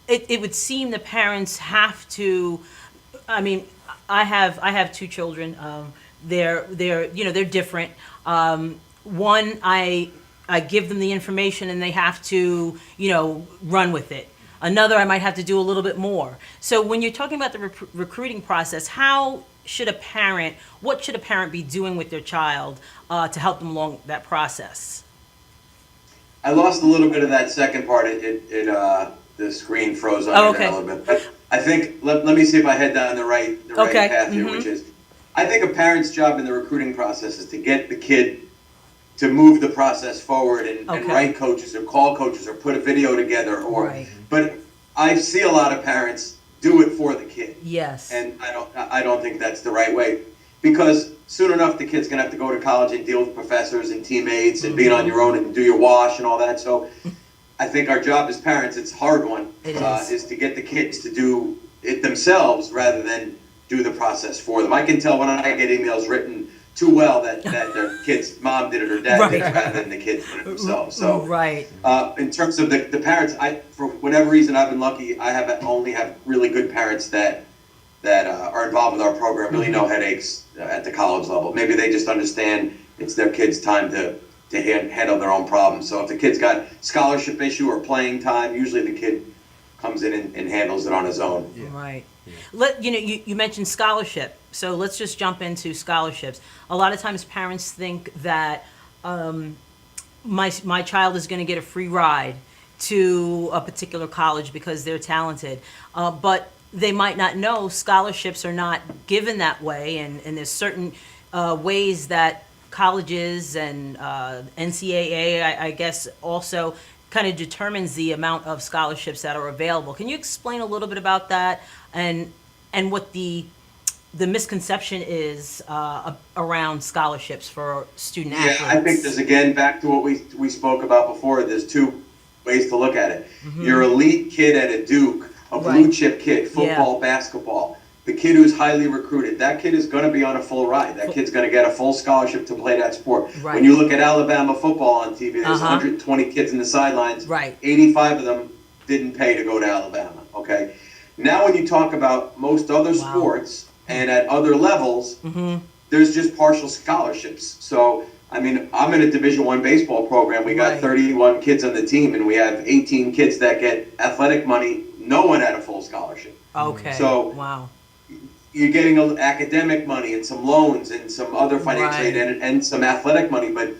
it would seem the parents have to. I mean, I have two children. They're different. One, I give them the information and they have to run with it. Another, I might have to do a little bit more. So when you're talking about the recruiting process, what should a parent be doing with their child to help them along that process? I lost a little bit of that second part. The screen froze on Oh, me there okay. a little bit. But I think let me see if I head down the right Okay. path here, which is I think a parent's job in the recruiting process is to get the kid to move the process forward and Okay. write coaches or call coaches or put a video together Right. But I see a lot of parents do it for the kid. Yes. And I don't think that's the right way, because soon enough the kid's gonna have to go to college and deal with professors and teammates and being on your own and do your wash and all that. So I think our job as parents, it's a hard one, It is to get the kids to do it themselves rather than do the process for them. I can tell when I get emails written too well that their kid's mom did it or dad did it rather than the kids did it themselves. So Right. in terms of the parents, for whatever reason, I've been lucky. I only have really good parents that are involved with our program. Really no headaches at the college level. Maybe they just understand it's their kid's time to handle their own problems. So if the kid's got scholarship issue or playing time, usually the kid comes in and handles it on his own. Right. You mentioned scholarship, so let's just jump into scholarships. A lot of times parents think that my child is going to get a free ride to a particular college because they're talented, but they might not know scholarships are not given that way, and there's certain ways that colleges and NCAA, I guess, also kind of determines the amount of scholarships that are available. Can you explain a little bit about that and what the misconception is around scholarships for student athletes? Yeah, I think there's, again, back to what we spoke about before, there's two ways to look at it. Your elite kid at a Duke, a blue chip kid, football, basketball, the kid who's highly recruited, that kid is going to be on a full ride. That kid's going to get a full scholarship to play that sport. Right. When you look at Alabama football on TV, there's 120 kids in the sidelines. Right. 85 of them didn't pay to go to Alabama, okay? Now when you talk about most other sports and at other levels, there's just partial scholarships. So, I mean, I'm in a Division I baseball program. We got 31 kids on the team, and we have 18 kids that get athletic money. No one had a full scholarship. Okay. So, wow. You're getting academic money and some loans and some other financial aid and some athletic money, but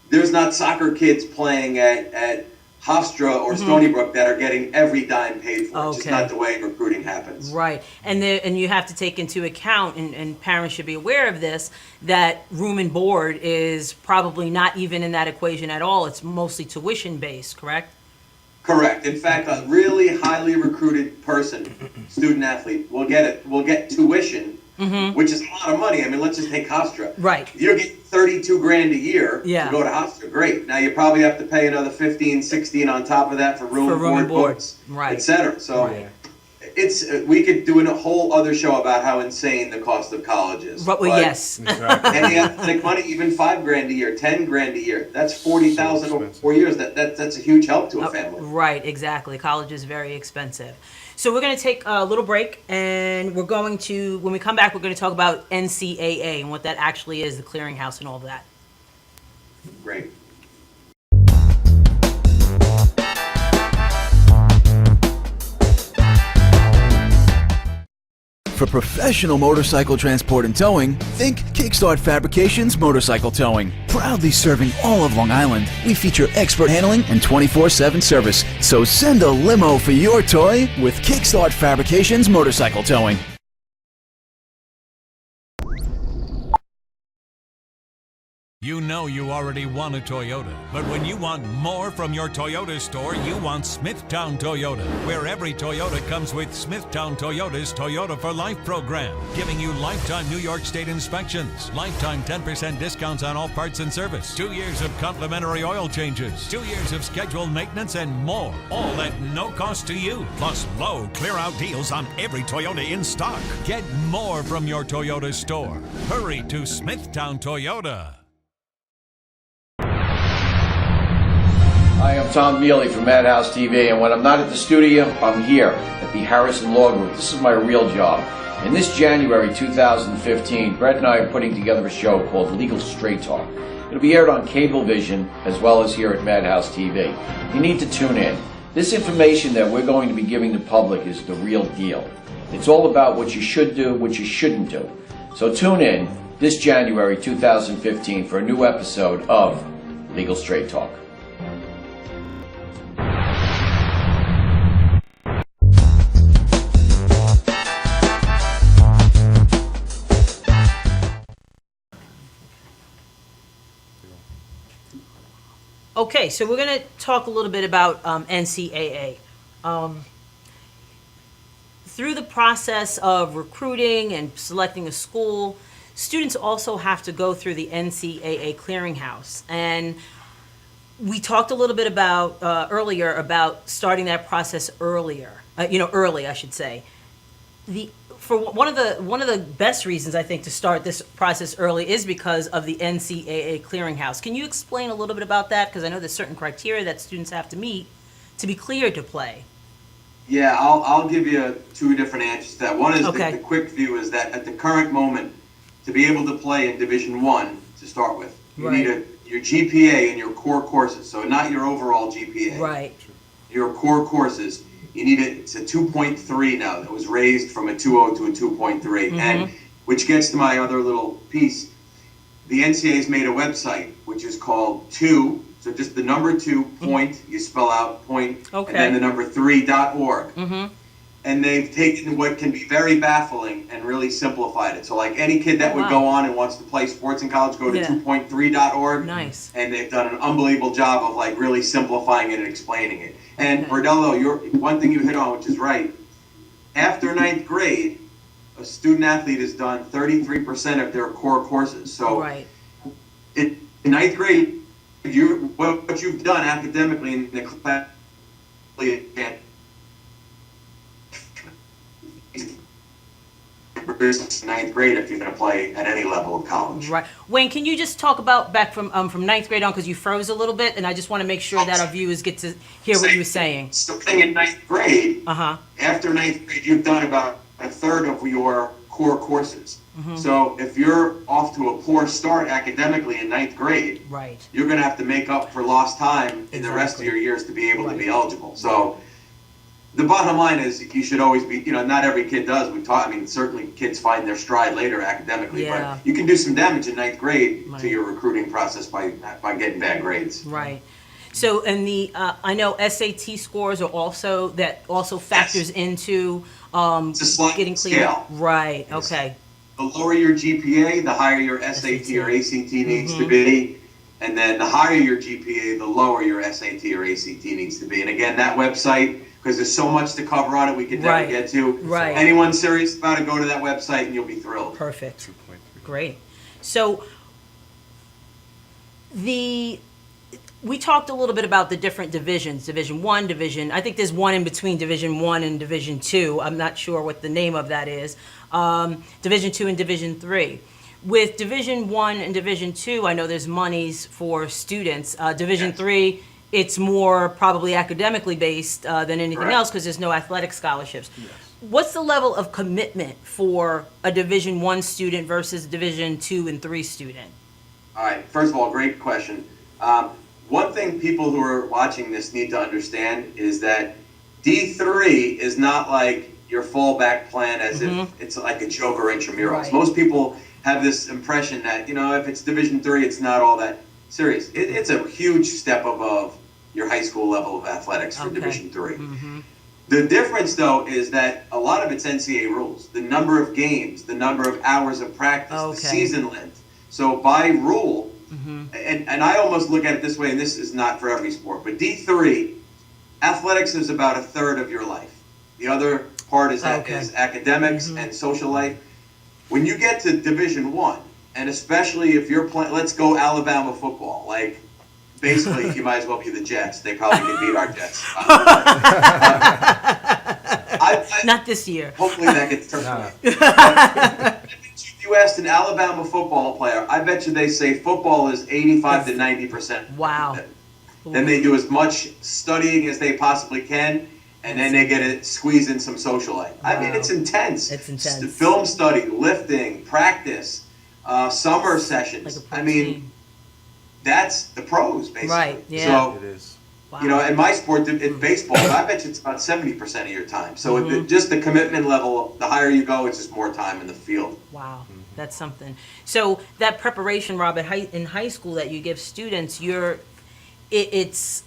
there's not soccer kids playing at Hofstra or Stony Brook that are getting every dime paid for. It's just Okay. not the way recruiting happens. Right, and you have to take into account, and parents should be aware of this, that room and board is probably not even in that equation at all. It's mostly tuition based, correct? Correct. In fact, a really highly recruited person, student athlete, will get tuition, which is a lot of money. I mean, let's just take Hofstra. Right. You're getting 32 grand a year Yeah. to go to Hofstra. Great. Now you probably have to pay another 15, 16 on top of that for room, and board. books, Right. etc. So Right. it's we could do a whole other show about how insane the cost of college is. But yes. Exactly. And the athletic money, even 5 grand a year, 10 grand a year, that's 40,000 So over expensive. 4 years. That's a huge help to a family. Right, exactly. College is very expensive. So we're going to take a little break, and we're going to, when we come back, we're going to talk about NCAA and what that actually is, the clearinghouse and all of that. Great. For professional motorcycle transport and towing, think KIUKSTART Fabrications Motorcycle Towing. Proudly serving all of Long Island, we feature expert handling and 24/7 service. So send a limo for your toy with KIUKSTART Fabrications Motorcycle Towing. You know you already want a Toyota, but when you want more from your Toyota store, you want Smithtown Toyota, where every Toyota comes with Smithtown Toyota's Toyota for Life program, giving you lifetime New York State inspections, lifetime 10% discounts on all parts and service, 2 years of complimentary oil changes, 2 years of scheduled maintenance, and more, all at no cost to you, plus low clear-out deals on every Toyota in stock. Get more from your Toyota store. Hurry to Smithtown Toyota. Hi, I'm Tom Mealy from Madhouse TV, and when I'm not at the studio, I'm here at the Harrison Law Group. This is my real job. And this January 2015, Brett and I are putting together a show called Legal Straight Talk. It'll be aired on Cablevision as well as here at Madhouse TV. You need to tune in. This information that we're going to be giving the public is the real deal. It's all about what you should do, what you shouldn't do. So tune in this January 2015 for a new episode of Legal Straight Talk. Okay, so we're going to talk a little bit about NCAA. Through the process of recruiting and selecting a school, students also have to go through the NCAA clearinghouse. And we talked a little bit about earlier about starting that process early, I should say. For one of the best reasons I think to start this process early is because of the NCAA clearinghouse. Can you explain a little bit about that? Because I know there's certain criteria that students have to meet to be cleared to play. Yeah, I'll give you 2 different answers to that. One is Okay. the quick view is that at the current moment, to be able to play in Division I to start with, you Right. need your GPA in your core courses. So not your overall GPA. Right. Your core courses. You need it's a 2.3 now. That was raised from a 2.0 to a 2.3. And which gets to my other little piece. The NCAA's made a website which is called 2. So just the number 2 point, you spell out point, Okay. and then the number 3.org. And they've taken what can be very baffling and really simplified it. So like any kid that would go on and wants to play sports in college, go to Yeah. 2.3.org. Nice. And they've done an unbelievable job of like really simplifying it and explaining it. And Rodello, one thing you hit on, which is right, after 9th grade, a student athlete has done 33% of their core courses. So Right. in 9th grade, what you've done academically in the class, ninth grade if you're going to play at any level of college. Right. Wayne, can you just talk about back from 9th grade on, because you froze a little bit, and I just want to make sure that our viewers get to hear what you were saying. Starting in 9th grade, Uh-huh. after 9th grade, you've done about a third of your core courses. So if you're off to a poor start academically in 9th grade, Right. you're going to have to make up for lost time in the rest of Exactly. your years to be able to Right. be eligible. So the bottom line is you should always be, not every kid does. Certainly kids find their stride later academically, Yeah. but you can do some damage in 9th grade Right. to your recruiting process by getting bad grades. Right. So, and I know SAT scores are also factors into It's a sliding getting clear. scale. Right. Okay. The lower your GPA, the higher your SAT or ACT needs to be. And then the higher your GPA, the lower your SAT or ACT needs to be. And again, that website, because there's so much to cover on it, we could never get to. Right. Anyone serious about it, go to that website and you'll be thrilled. Perfect. 2.3. Great. So we talked a little bit about the different divisions, Division 1, I think there's one in between Division 1 and Division 2. I'm not sure what the name of that is. Division 2 and Division 3. With Division 1 and Division 2, I know there's monies for students. Division 3, it's more probably academically based than anything else because there's no athletic scholarships. What's the level of commitment for a Division 1 student versus Division 2 and 3 student? All right. First of all, great question. One thing people who are watching this need to understand is that D3 is not like your fallback plan as if it's like a joke or intramurals. Right. Most people have this impression that, if it's Division 3, it's not all that serious. It's a huge step above your high school level of athletics for Division 3. The difference, though, is that a lot of it's NCAA rules. The number of games, the number of hours of practice, the season length. So by rule, and I almost look at it this way, and this is not for every sport, but D3, athletics is about a third of your life. The other part is academics and social life. When you get to Division 1, and especially if you're playing, let's go Alabama football, like basically you might as well be the Jets. They probably could beat our Jets. Not this year. Hopefully that gets turned around. If you asked an Alabama football player, I bet you they say football is 85 to 90%. Wow. Then they do as much studying as they possibly can, and then they get to squeeze in some social life. I mean, it's intense. It's intense. Film study, lifting, practice, summer sessions. Like I mean, that's the pros, basically. Right, yeah. So, It is. Wow. in my sport, in baseball, I bet you it's about 70% of your time. So just the commitment level, the higher you go, it's just more time in the field. Wow, that's something. So that preparation, Rob, in high school that you give students, it's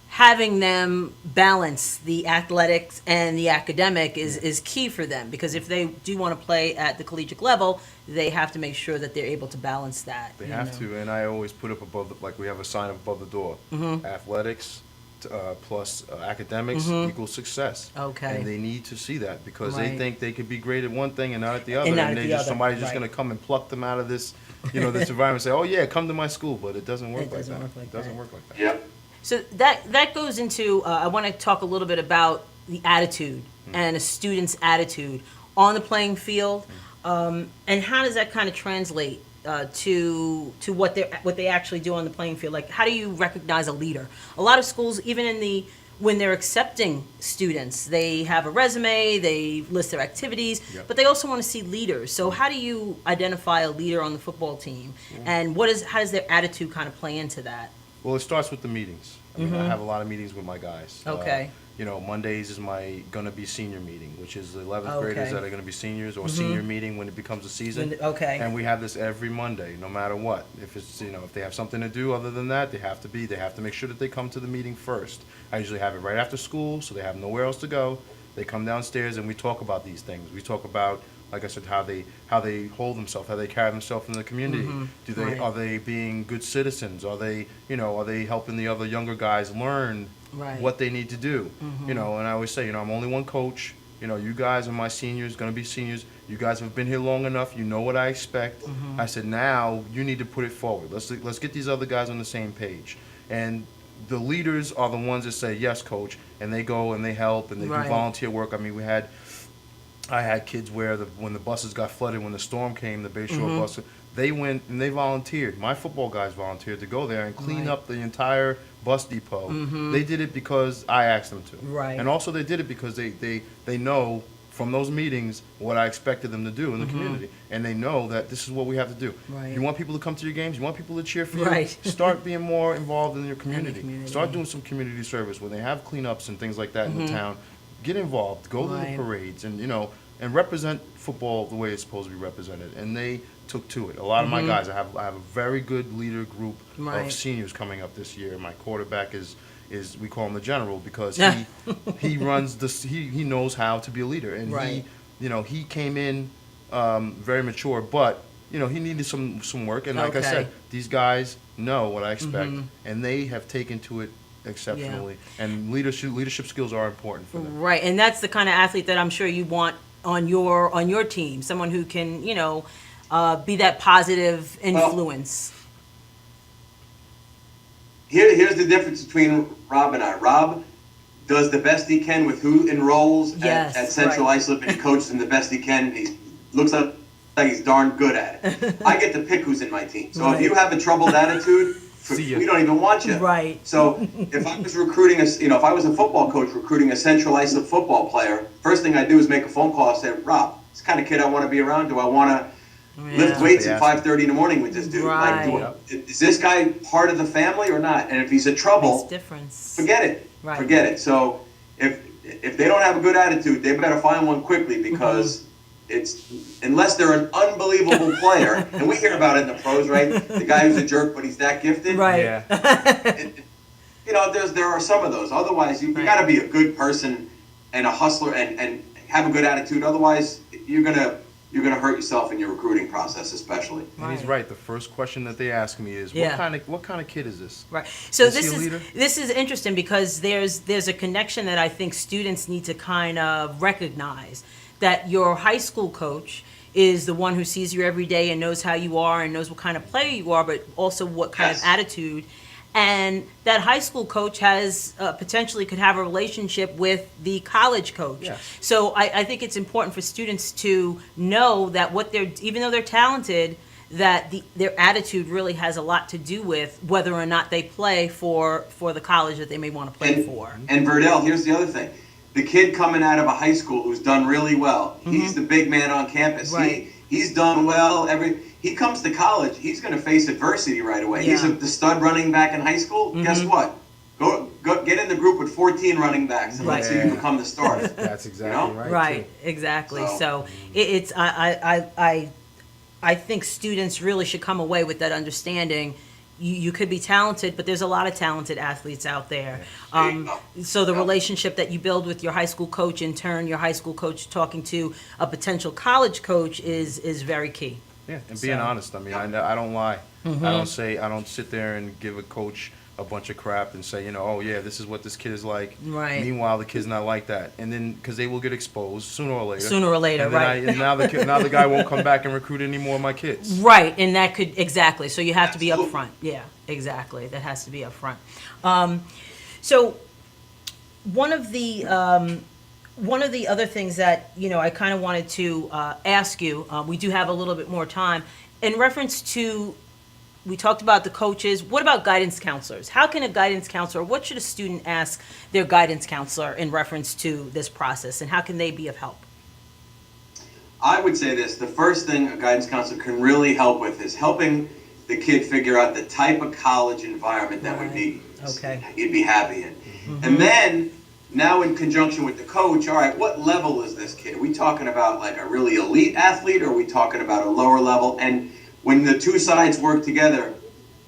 having them balance the athletics and the academic is key for them, because if they do want to play at the collegiate level, they have to make sure that they're able to balance that. They have to, and I always put up above, like we have a sign above the door. Athletics plus academics equals success. Okay. And they need to see that because Right. they think they could be great at one thing and not at the other. not And at they the just other, somebody's just right. going to come and pluck them out of this, this environment and say, oh yeah, come to my school, but it doesn't work It doesn't like work that. like It doesn't that. work like that. Yep. So that goes into, I want to talk a little bit about the attitude and a student's attitude on the playing field, and how does that kind of translate to what they actually do on the playing field? Like, how do you recognize a leader? A lot of schools, even when they're accepting students, they have a resume, they list their activities, but they also want to see leaders. So how do you identify a leader on the football team, and how does their attitude kind of play into that? Well, it starts with the meetings. I mean, I have a lot of meetings with my guys. Okay. Mondays is my gonna be senior meeting, which is the 11th graders that are gonna be seniors, or senior meeting when it becomes a season. Okay. And we have this every Monday, no matter what. If it's if they have something to do other than that, they have to make sure that they come to the meeting first. I usually have it right after school, so they have nowhere else to go. They come downstairs and we talk about these things. We talk about, like I said, how they hold themselves, how they carry themselves in the community. Right. Are they being good citizens? Are they helping the other younger guys learn Right. what they need to do? And I always say, I'm only one coach. You guys are my seniors, going to be seniors. You guys have been here long enough. You know what I expect. I said, now you need to put it forward. Let's get these other guys on the same page. And the leaders are the ones that say, yes, coach, and they go and they help and they Right. do volunteer work. I mean, I had kids where when the buses got flooded, when the storm came, the Bayshore bus, they went and they volunteered. My football guys volunteered to go there and clean Right. up the entire bus depot. They did it because I asked them to. Right. And also they did it because they know from those meetings what I expected them to do in the community. And they know that this is what we have to do. Right. You want people to come to your games? You want people to cheer for you? Right. Start being more involved in your community. community. Start doing some community service when they have cleanups and things like that in the town. get involved, go to the Right. parades, and and represent football the way it's supposed to be represented. And they took to it. A lot of my guys, I have a very good leader group Right. of seniors coming up this year. My quarterback is we call him the general because he runs he knows how to be a leader, and Right. he came in very mature, but he needed some work. And like I Okay. said, these guys know what I expect, and they have taken to it exceptionally. And leadership skills are important for them. Right, and that's the kind of athlete that I'm sure you want on your team, someone who can, be that positive influence. Here's the difference between Rob and I. Rob does the best he can with who enrolls Yes, at Central right. Islip, and he coaches them the best he can. He looks like he's darn good at it. I get to pick who's in my team. So Right. if you have a troubled attitude, See ya. we don't even want you. Right. So if I was recruiting if I was a football coach recruiting a Central Islip football player, first thing I do is make a phone call and say, Rob, this kind of kid I want to be around. Do I want to lift weights at 5:30 in the morning with this dude? Right. Is this guy part of the family or not? And if he's in trouble, Makes difference. forget it. Right. Forget it. So if they don't have a good attitude, they better find one quickly because it's unless they're an unbelievable player, and we hear about it in the pros, right? The guy who's a jerk, but he's that gifted. Right. Yeah. There are some of those. Otherwise, you got to be a good person and a hustler and have a good attitude. Otherwise, you're gonna hurt yourself in your recruiting process, especially. And he's right. The first question that they ask me is, Yeah. what kind of kid is this? Right. So Is he a leader? this is interesting because there's a connection that I think students need to kind of recognize, that your high school coach is the one who sees you every day and knows how you are and knows what kind of player you are, but also what kind of attitude. And that high school coach has potentially could have a relationship with the college coach. Yes. So I think it's important for students to know that even though they're talented, that their attitude really has a lot to do with whether or not they play for the college that they may want to play for. And Verdell, here's the other thing. The kid coming out of a high school who's done really well, he's the big man on campus. Right. He's done well. He comes to college, he's going to face adversity right away. Yeah. He's the stud running back in high school. Guess what? Go get in the group with 14 running backs and let's see you become the starter. That's exactly right. Right, too. exactly. So I think students really should come away with that understanding. You could be talented, but there's a lot of talented athletes out there. So the relationship that you build with your high school coach, in turn, your high school coach talking to a potential college coach is very key. Yeah, and being honest. I mean, I don't lie. I don't sit there and give a coach a bunch of crap and say, oh yeah, this is what this kid is like. Right. Meanwhile, the kid's not like that, and then because they will get exposed sooner or later. Sooner or later, and then right. and now the guy won't come back and recruit any more of my kids. Right, and that could, exactly. So you have to be Absolutely. upfront. Yeah, exactly. That has to be upfront. So one of the other things that I kind of wanted to ask you, we do have a little bit more time, in reference to, we talked about the coaches. What about guidance counselors? How can a guidance counselor, what should a student ask their guidance counselor in reference to this process, and how can they be of help? I would say this. The first thing a guidance counselor can really help with is helping the kid figure out the type of college environment that he'd be happy in. And then, now in conjunction with the coach, all right, what level is this kid? Are we talking about like a really elite athlete, or are we talking about a lower level? And when the two sides work together,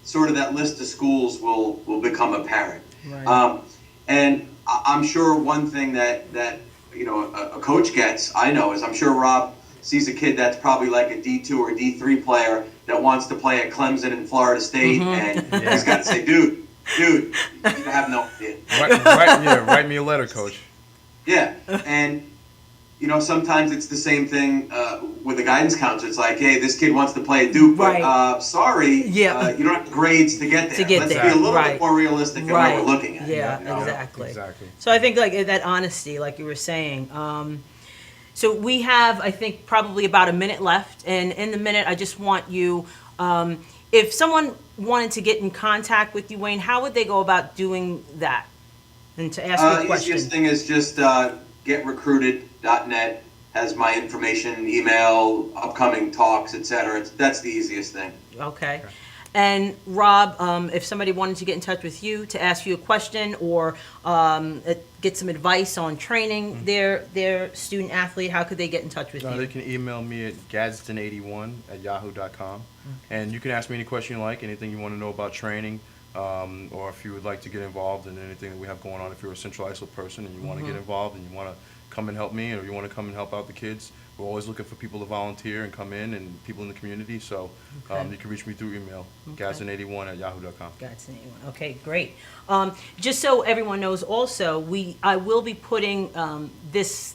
sort of that list of schools will become apparent. Right. And I'm sure one thing that a coach gets, I know, is I'm sure Rob sees a kid that's probably like a D2 or D3 player that wants to play at Clemson and Florida State, and he's got to say, dude, you have no idea. Write me a letter, coach. Yeah, and sometimes it's the same thing with a guidance counselor. It's like, hey, this kid wants to play at Duke, but sorry, you don't have grades to get there. Let's be a little bit more realistic in what we're looking at. Yeah, you know? exactly. So I think like that honesty, like you were saying. So we have, I think, probably about a minute left, and in the minute, I just want you, if someone wanted to get in contact with you, Wayne, how would they go about doing that? And to ask you a question. Easiest thing is just getrecruited.net has my information, email, upcoming talks, etc. That's the easiest thing. Okay. And Rob, if somebody wanted to get in touch with you to ask you a question or get some advice on training their student athlete, how could they get in touch with you? They can email me at gadsden81@yahoo.com. And you can ask me any question you like, anything you want to know about training, or if you would like to get involved in anything that we have going on. If you're a Central Islip person and you want to get involved and you want to come and help me, or you want to come and help out the kids, we're always looking for people to volunteer and come in, and people in the community. So you can reach me through email, gadsden81@yahoo.com. Gadsden81. Okay, great. Just so everyone knows, also I will be putting this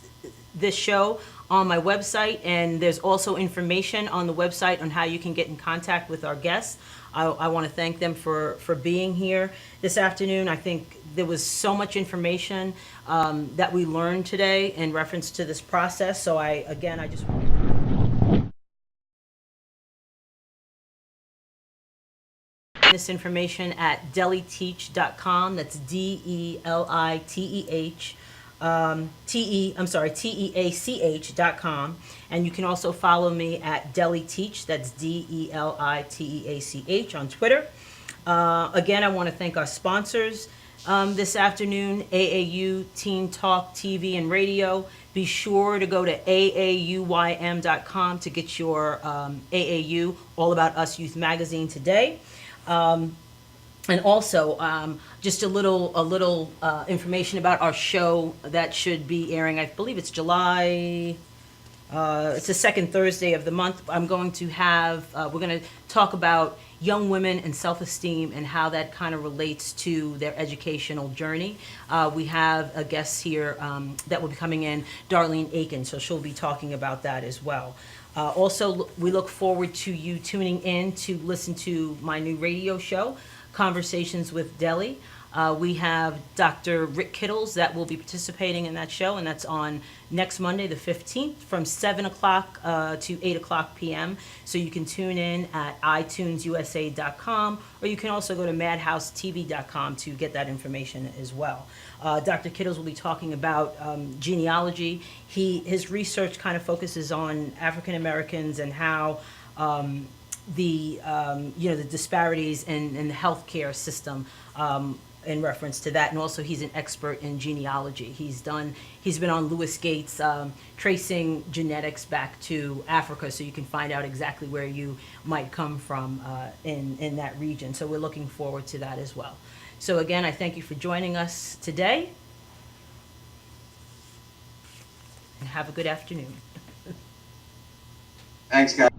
show on my website, and there's also information on the website on how you can get in contact with our guests. I want to thank them for being here this afternoon. I think there was so much information that we learned today in reference to this process. So I just want to this information at deliteach.com. That's DELITEH. TEACH.com, and you can also follow me at DeliTeach, that's DELITEACH on Twitter. Again, I want to thank our sponsors this afternoon, AAU, Teen Talk TV and Radio. Be sure to go to AAUYM.com to get your AAU, All About Us Youth Magazine today. And also, just a little information about our show that should be airing. I believe it's July. It's the second Thursday of the month. I'm going to have. We're going to talk about young women and self-esteem and how that kind of relates to their educational journey. We have a guest here that will be coming in, Darlene Aiken, so she'll be talking about that as well. Also, we look forward to you tuning in to listen to my new radio show, Conversations with Deli. We have Dr. Rick Kittles that will be participating in that show, and that's on next Monday, the 15th, from 7 o'clock to 8 o'clock p.m. So you can tune in at itunesusa.com, or you can also go to madhousetv.com to get that information as well. Dr. Kittles will be talking about genealogy. His research kind of focuses on African Americans and how the disparities in the healthcare system in reference to that, and also he's an expert in genealogy. He's been on Lewis Gates tracing genetics back to Africa, so you can find out exactly where you might come from in that region. So we're looking forward to that as well. So again, I thank you for joining us today, and have a good afternoon. Thanks, guys.